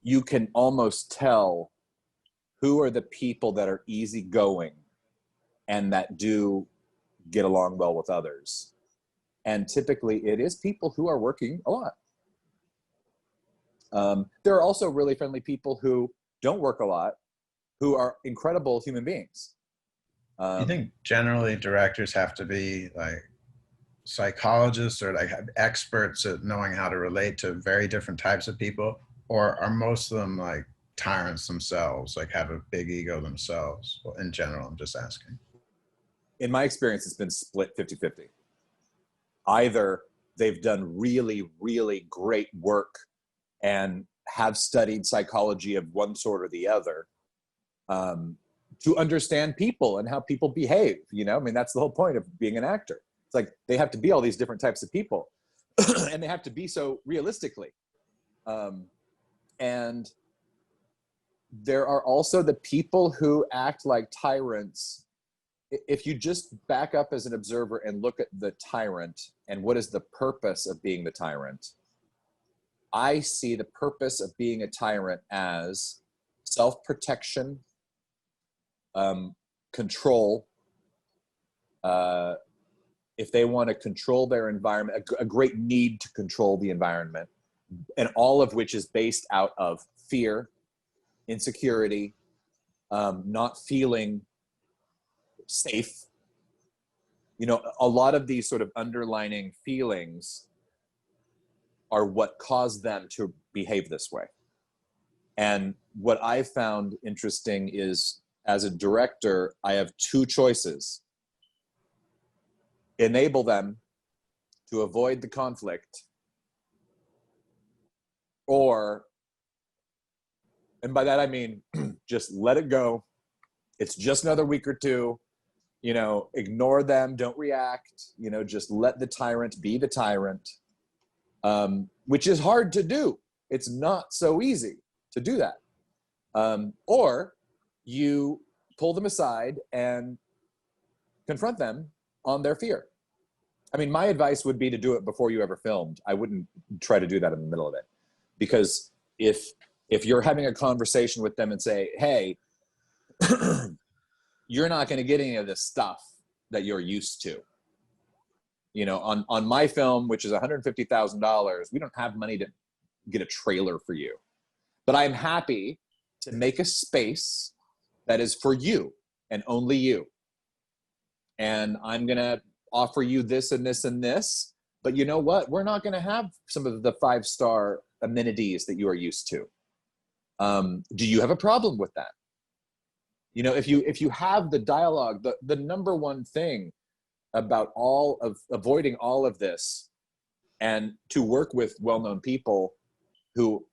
you can almost tell who are the people that are easygoing and that do get along well with others. And typically it is people who are working a lot. There are also really friendly people who don't work a lot, who are incredible human beings. You think generally directors have to be like psychologists or like experts at knowing how to relate to very different types of people, or are most of them like tyrants themselves, like have a big ego themselves? Well, in general, I'm just asking. In my experience, it's been split 50-50. Either they've done really, really great work and have studied psychology of one sort or the other, to understand people and how people behave. You know, I mean, that's the whole point of being an actor. It's like they have to be all these different types of people, and they have to be so realistically. And there are also the people who act like tyrants. If you just back up as an observer and look at the tyrant and what is the purpose of being the tyrant, I see the purpose of being a tyrant as self-protection, control. If they want to control their environment, a great need to control the environment, and all of which is based out of fear, insecurity, not feeling safe. You know, a lot of these sort of underlining feelings are what cause them to behave this way. And what I found interesting is, as a director, I have two choices. Enable them to avoid the conflict, or, and by that I mean, just let it go. It's just another week or two, you know, ignore them, don't react, you know, just let the tyrant be the tyrant, which is hard to do. It's not so easy to do that. Or you pull them aside and confront them on their fear. I mean, my advice would be to do it before you ever filmed. I wouldn't try to do that in the middle of it. Because if you're having a conversation with them and say, hey, you're not going to get any of this stuff that you're used to. You know, on my film, which is $150,000, we don't have money to get a trailer for you. But I'm happy to make a space that is for you and only you. And I'm going to offer you this and this and this. But you know what? We're not going to have some of the 5-star amenities that you are used to. Do you have a problem with that? You know, if you have the dialogue, the number one thing about all of avoiding all of this and to work with well-known people who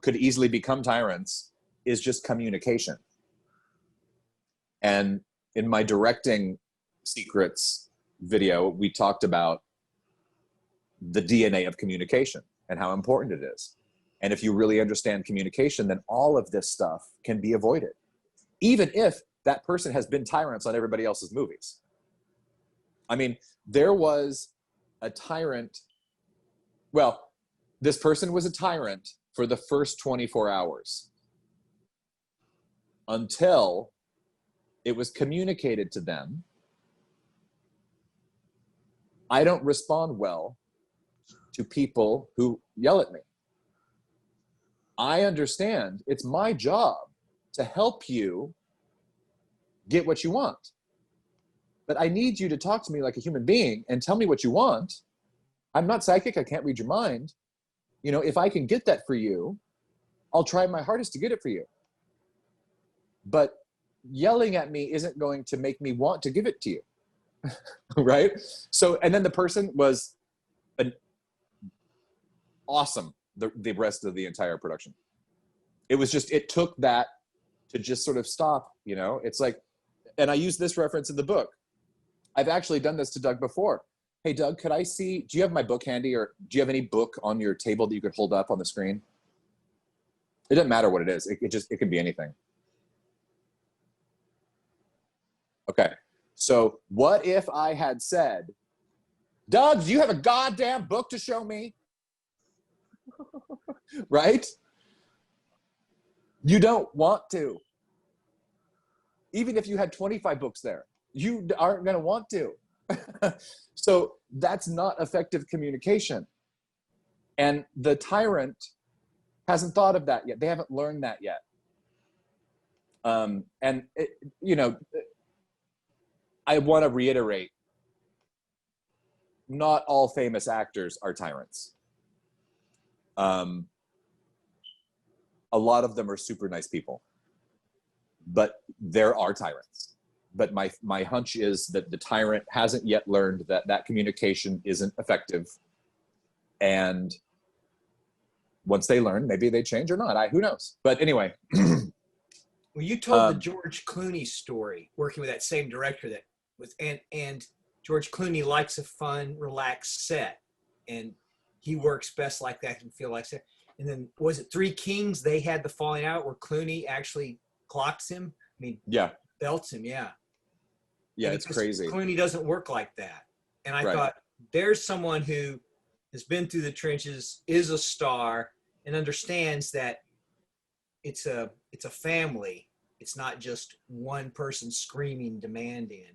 could easily become tyrants is just communication. And in my directing secrets video, we talked about the DNA of communication and how important it is. And if you really understand communication, then all of this stuff can be avoided, even if that person has been tyrants on everybody else's movies. I mean, there was a tyrant. Well, this person was a tyrant for the first 24 hours until it was communicated to them, I don't respond well to people who yell at me. I understand it's my job to help you get what you want. But I need you to talk to me like a human being and tell me what you want. I'm not psychic, I can't read your mind. You know, if I can get that for you, I'll try my hardest to get it for you. But yelling at me isn't going to make me want to give it to you. Right? So, and then the person was awesome the rest of the entire production. It was just, it took that to just sort of stop, you know? It's like, and I use this reference in the book. I've actually done this to Doug before. Hey, Doug, could I see, do you have my book handy, or do you have any book on your table that you could hold up on the screen? It doesn't matter what it is. It can be anything. Okay. So what if I had said, Doug, do you have a goddamn book to show me? Right? You don't want to. even if you had 25 books there, you aren't going to want to. So that's not effective communication. And the tyrant hasn't thought of that yet. They haven't learned that yet. And it, you know, I want to reiterate, not all famous actors are tyrants. A lot of them are super nice people, but there are tyrants. But my hunch is that the tyrant hasn't yet learned that that communication isn't effective. And once they learn, maybe they change or not. Who knows? But anyway. Well, you told the George Clooney story, working with that same director that was, and George Clooney likes a fun, relaxed set, and he works best like that and feel like that. And then was it Three Kings? They had the falling out where Clooney actually clocks him. I mean, yeah, belts him. Yeah. Yeah, it's crazy. Clooney doesn't work like that. And I thought, there's someone who has been through the trenches, is a star, and understands that it's a family. It's not just one person screaming, demanding.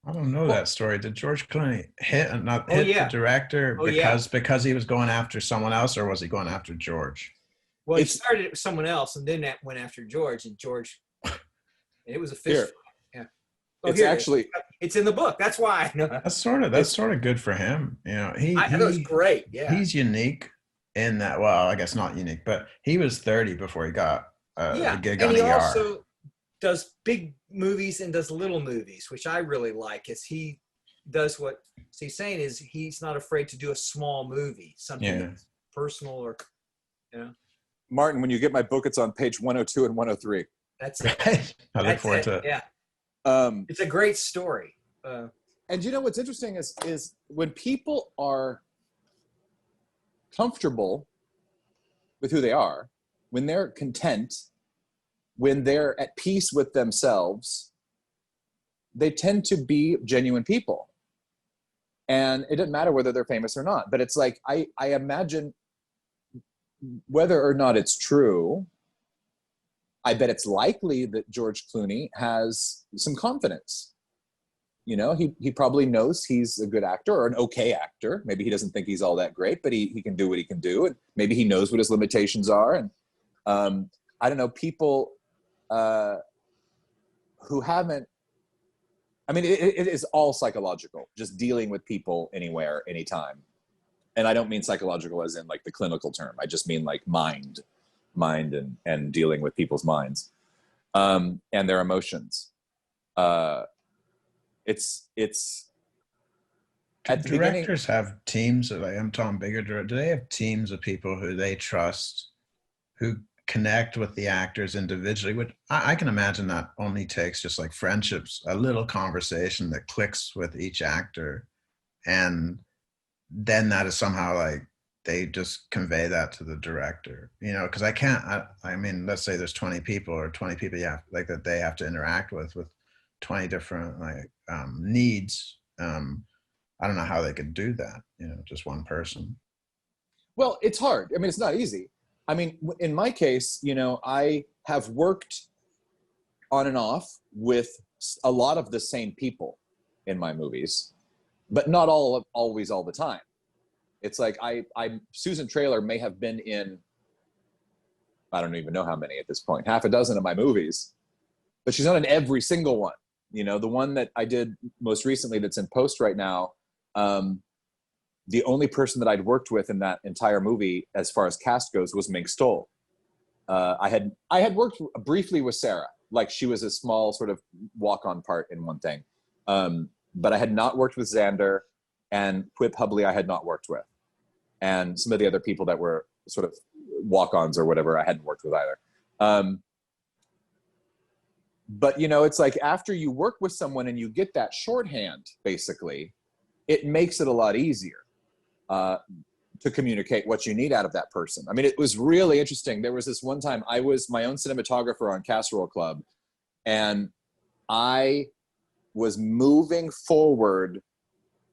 I don't know that story. Did George Clooney hit the director because he was going after someone else, or was he going after George? Well, he started it with someone else, and then that went after George, and it was a fist fight. Yeah. Oh, it's in the book. That's why I know. That's sort of good for him. You know, I thought it was great. Yeah. He's unique in that. Well, I guess not unique, but he was 30 before he got a gig on ER. And he also does big movies and does little movies, which I really like. Is he does what he's saying is he's not afraid to do a small movie, something that's personal or, you know. Martin, when you get my book, it's on page 102 and 103. That's it. I look forward to it. Yeah. It's a great story. And you know what's interesting is when people are comfortable with who they are, when they're content, when they're at peace with themselves, they tend to be genuine people. And it doesn't matter whether they're famous or not. But it's like, I imagine, whether or not it's true, I bet it's likely that George Clooney has some confidence. You know, he probably knows he's a good actor or an okay actor. Maybe he doesn't think he's all that great, but he can do what he can do. And maybe he knows what his limitations are. And I don't know, people who haven't, I mean, it is all psychological, just dealing with people anywhere, anytime. And I don't mean psychological as in like the clinical term. I just mean like mind and dealing with people's minds and their emotions. It's at the directors have teams of, like, I'm talking bigger directors. Do they have teams of people who they trust, who connect with the actors individually? Which I can imagine that only takes just like friendships, a little conversation that clicks with each actor, and then that is somehow like they just convey that to the director, you know, because I mean, let's say there's 20 people like that they have to interact with 20 different like needs. I don't know how they could do that, you know, just one person. Well, it's hard. I mean, it's not easy. I mean, in my case, you know, I have worked on and off with a lot of the same people in my movies, but not always all the time. It's like Susan Traylor may have been in, I don't even know how many at this point, half a dozen of my movies, but she's not in every single one. You know, the one that I did most recently that's in post right now, the only person that I'd worked with in that entire movie, as far as cast goes, was Mink Stoll. I had worked briefly with Sarah, like she was a small sort of walk-on part in one thing. But I had not worked with Xander, and Quip Hubley I had not worked with. And some of the other people that were sort of walk-ons or whatever I hadn't worked with either. But, you know, it's like after you work with someone and you get that shorthand, basically, it makes it a lot easier to communicate what you need out of that person. I mean, it was really interesting. There was this one time I was my own cinematographer on Casserole Club, and I was moving forward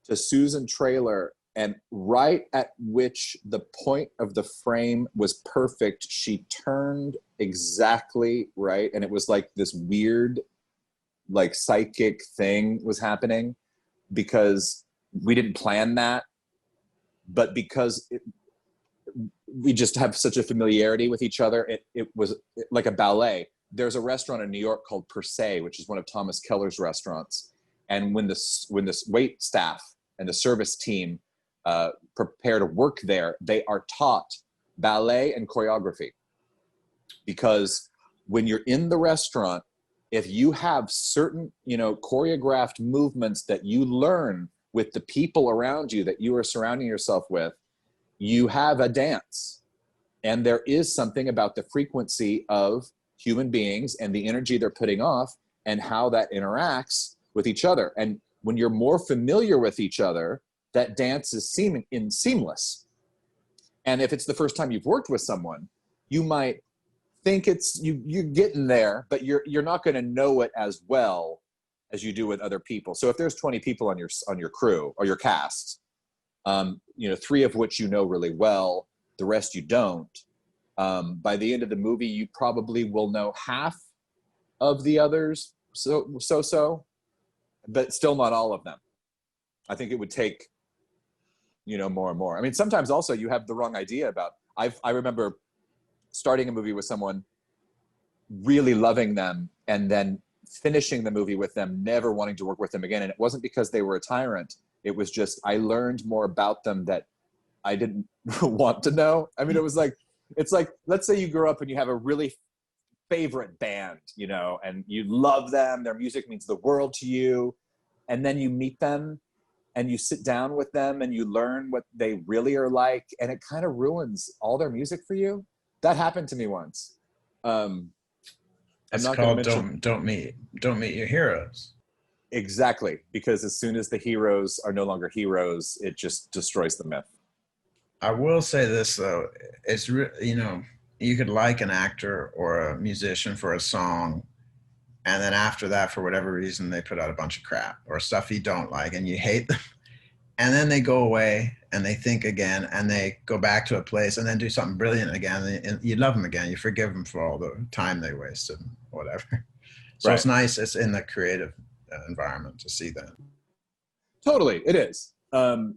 to Susan Traylor, and right at which the point of the frame was perfect, she turned exactly right. And it was like this weird like psychic thing was happening, because we didn't plan that, but because we just have such a familiarity with each other. It was like a ballet. There's a restaurant in New York called Per Se, which is one of Thomas Keller's restaurants. And when this wait staff and the service team prepare to work there, they are taught ballet and choreography. Because when you're in the restaurant, if you have certain, choreographed movements that you learn with the people around you that you are surrounding yourself with, you have a dance. And there is something about the frequency of human beings and the energy they're putting off and how that interacts with each other. And when you're more familiar with each other, that dance is seamless. And if it's the first time you've worked with someone, you might think you're getting there, but you're not going to know it as well as you do with other people. So if there's 20 people on your crew or your cast, 3 of which you know really well, the rest you don't. By the end of the movie, you probably will know half of the others, so, but still not all of them. I think it would take, more and more. I mean, sometimes also you have the wrong idea about. I remember starting a movie with someone, really loving them, and then finishing the movie with them, never wanting to work with them again. And it wasn't because they were a tyrant. It was just I learned more about them that I didn't want to know. I mean, it's like, let's say you grow up and you have a really favorite band, and you love them. Their music means the world to you. And then you meet them and you sit down with them and you learn what they really are like. And it kind of ruins all their music for you. That happened to me once. It's called don't meet your heroes. Exactly, because as soon as the heroes are no longer heroes, it just destroys the myth. I will say this though, it's you could like an actor or a musician for a song, and then after that, for whatever reason, they put out a bunch of crap or stuff you don't like and you hate them. And then they go away and they think again and they go back to a place and then do something brilliant again. And you love them again. You forgive them for all the time they wasted and whatever. So It's nice. It's in the creative environment to see that. Totally. It is. God,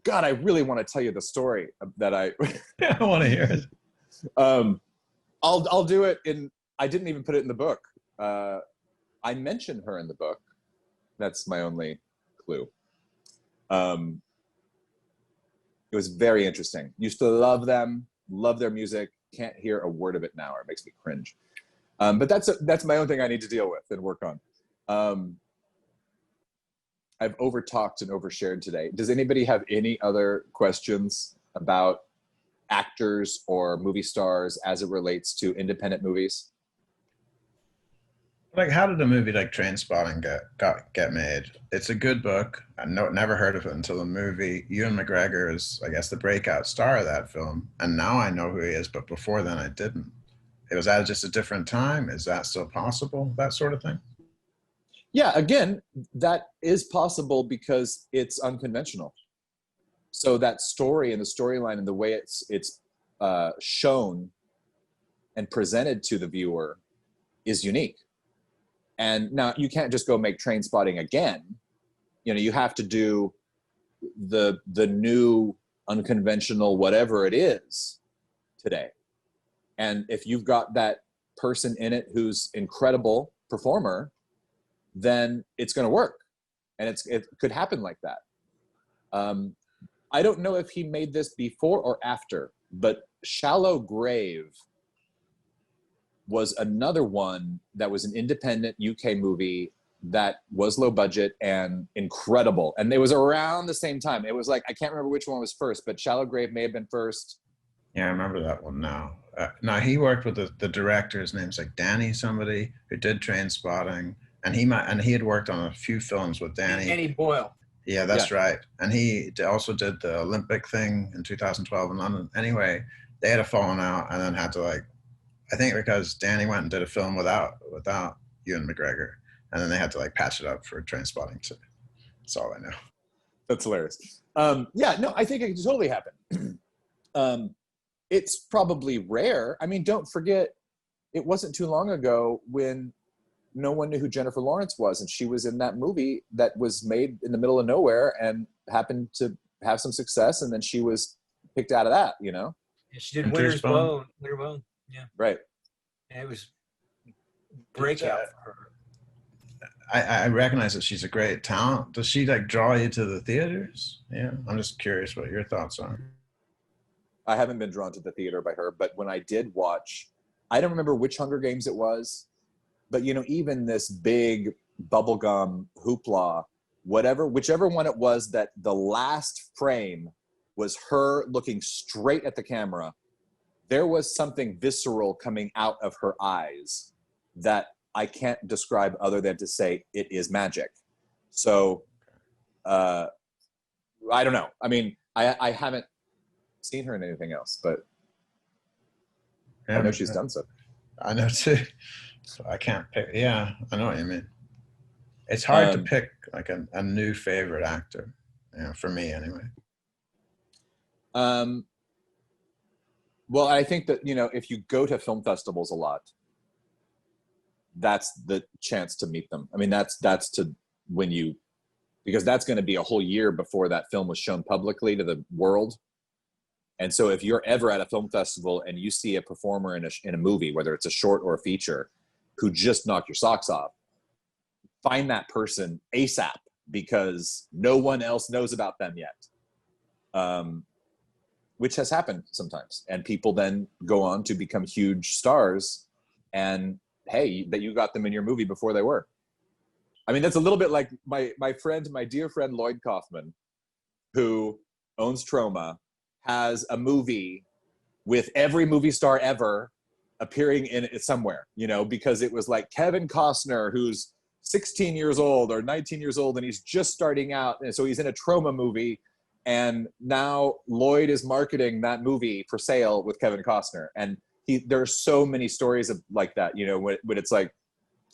I really want to tell you the story that I want to hear it. I'll do it I didn't even put it in the book. I mention her in the book. That's my only clue. It was very interesting. Used to love them, love their music. Can't hear a word of it now, or it makes me cringe. But that's my own thing I need to deal with and work on. I've overtalked and overshared today. Does anybody have any other questions about actors or movie stars as it relates to independent movies? Like, how did a movie like Trainspotting get made? It's a good book. I never heard of it until the movie. Ewan McGregor is, I guess, the breakout star of that film, and now I know who he is. But before then, I didn't. It was at just a different time. Is that still possible? That sort of thing. Yeah, again, that is possible because it's unconventional. So that story and the storyline and the way it's shown and presented to the viewer is unique. And now you can't just go make Trainspotting again. You have to do the new unconventional whatever it is today. And if you've got that person in it who's incredible performer, then it's going to work. And it could happen like that. I don't know if he made this before or after, but Shallow Grave was another one that was an independent UK movie that was low budget and incredible. And it was around the same time. It was like, I can't remember which one was first, but Shallow Grave may have been first. Yeah, I remember that one now. Now, he worked with the director. His name's like Danny somebody, who did Trainspotting. And he had worked on a few films with Danny Boyle. Yeah, that's right. And he also did the Olympic thing in 2012 in London. Anyway, they had a falling out and then had to I think because Danny went and did a film without Ewan McGregor, and then they had to patch it up for Trainspotting too. That's all I know. That's hilarious. Yeah, no, I think it could totally happen. It's probably rare. I mean, don't forget, it wasn't too long ago when no one knew who Jennifer Lawrence was, and she was in that movie that was made in the middle of nowhere and happened to have some success, and then she was picked out of that, you know. And she did Winter's Winter Bone. Yeah, Right. and it was breakout for her. I recognize that she's a great talent. Does she like draw you to the theaters? Yeah, I'm just curious what your thoughts are. I haven't been drawn to the theater by her, but when I did watch, I don't remember which Hunger Games it was, but you know, even this big bubblegum hoopla, whichever one it was, that the last frame was her looking straight at the camera, there was something visceral coming out of her eyes that I can't describe other than to say it is magic. So I don't know. I mean, I haven't seen her in anything else, but I know she's done so. I know too. So I can't pick. Yeah, I know what you mean. It's hard to pick like a new favorite actor, you know, for me anyway. Well, I think that, you know, if you go to film festivals a lot, that's the chance to meet them. I mean, that's to when you, because that's going to be a whole year before that film was shown publicly to the world. And so if you're ever at a film festival and you see a performer in a movie, whether it's a short or a feature, who just knocked your socks off, find that person ASAP, because no one else knows about them yet. Which has happened sometimes. And people then go on to become huge stars, and hey, that you got them in your movie before they were. I mean, that's a little bit like my dear friend Lloyd Kaufman, who owns Troma, has a movie with every movie star ever appearing in it somewhere, you know, because it was like Kevin Costner, who's 16 years old or 19 years old, and he's just starting out. And so he's in a Troma movie, and now Lloyd is marketing that movie for sale with Kevin Costner. And there are so many stories of like that, you know, when it's like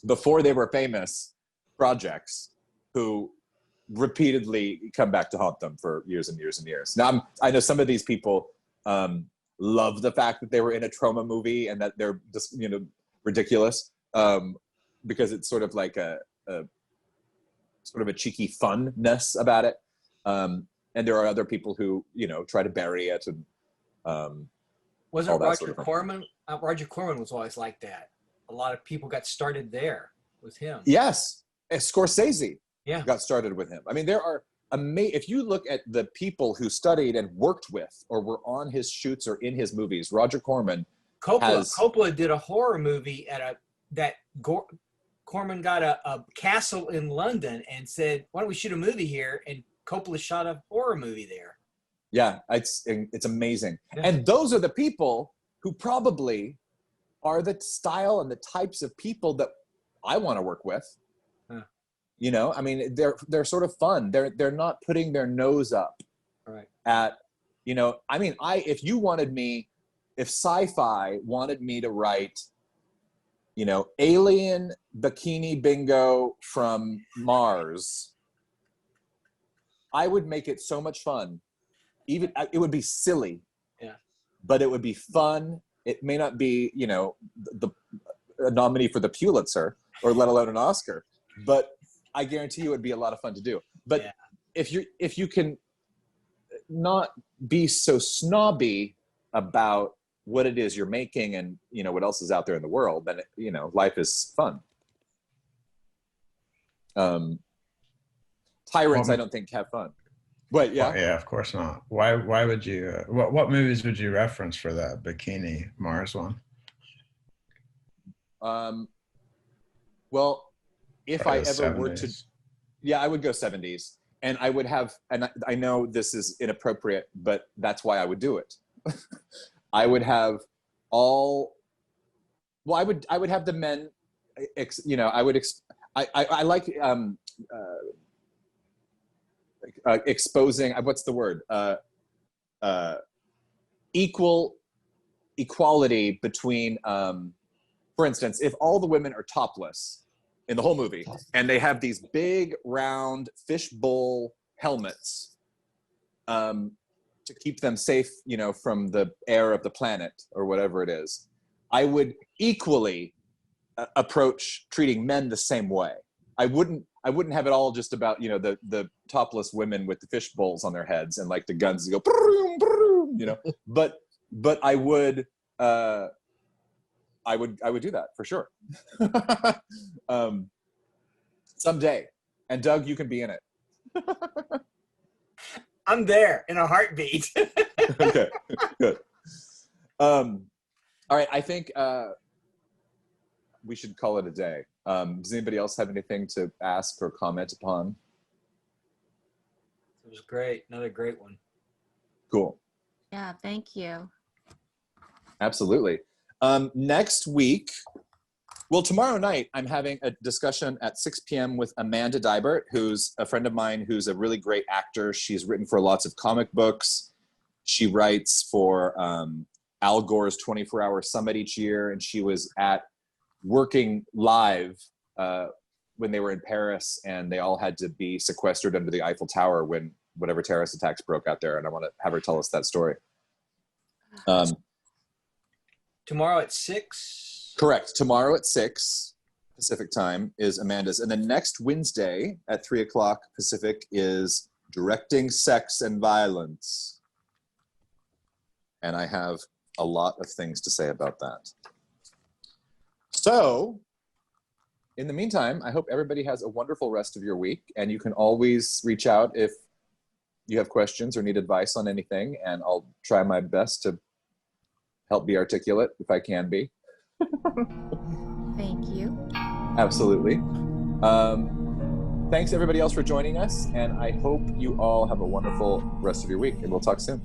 before they were famous projects who repeatedly come back to haunt them for years and years and years. Now, I know some of these people love the fact that they were in a Troma movie and that they're just, you know, ridiculous, because it's sort of like a sort of a cheeky funness about it. And there are other people who, you know, try to bury it. And wasn't Roger Corman? Roger Corman was always like that. A lot of people got started there with him. Yes, Scorsese. Yeah, got started with him. I mean, there are if you look at the people who studied and worked with or were on his shoots or in his movies, Roger Corman. Coppola did a horror movie Corman got a castle in London and said, "Why don't we shoot a movie here?" And Coppola shot a horror movie there. Yeah, it's amazing. Yeah. And those are the people who probably are the style and the types of people that I want to work with. You know, I mean, they're sort of fun. They're not putting their nose up at, you know, I mean, if sci-fi wanted me to write, you know, alien bikini bingo from Mars, I would make it so much fun. Even it would be silly, but it would be fun. It may not be, you know, a nominee for the Pulitzer or let alone an Oscar, but I guarantee you it'd be a lot of fun to do. But if you can not be so snobby about what it is you're making and, you know, what else is out there in the world, then, you know, life is fun. Tyrants, I don't think have fun. But yeah. Well, yeah, of course not. Why would you, what movies would you reference for that Bikini Mars one? Well, if I ever 70s. were to, I would go 70s, and I would have, and I know this is inappropriate, but that's why I would do it. I would have I would have the men, you know, I like exposing, what's the word? Equality between, for instance, if all the women are topless in the whole movie, and they have these big round fishbowl helmets to keep them safe, you know, from the air of the planet or whatever it is, I would equally approach treating men the same way. I wouldn't have it all just about, you know, the topless women with the fish bowls on their heads and like the guns that go, broom, broom, you know, but I would do that for sure. Someday. And Doug, you can be in it. I'm there in a heartbeat. Okay, good. All right, I think we should call it a day. Does anybody else have anything to ask or comment upon? It was great. Another great one. Cool. Yeah, thank you. Absolutely. Next week, well, tomorrow night, I'm having a discussion at 6 p.m. with Amanda Deibert, who's a friend of mine who's a really great actor. She's written for lots of comic books. She writes for Al Gore's 24-Hour Summit each year, and she was working live when they were in Paris, and they all had to be sequestered under the Eiffel Tower when whatever terrorist attacks broke out there, and I want to have her tell us that story. Tomorrow at 6? Correct. Tomorrow at 6 Pacific time is Amanda's. And then next Wednesday at 3 o'clock Pacific is Directing Sex and Violence. And I have a lot of things to say about that. So, in the meantime, I hope everybody has a wonderful rest of your week. And you can always reach out if you have questions or need advice on anything. And I'll try my best to help be articulate if I can be. Thank you. Absolutely. Thanks everybody else for joining us, and I hope you all have a wonderful rest of your week, and we'll talk soon.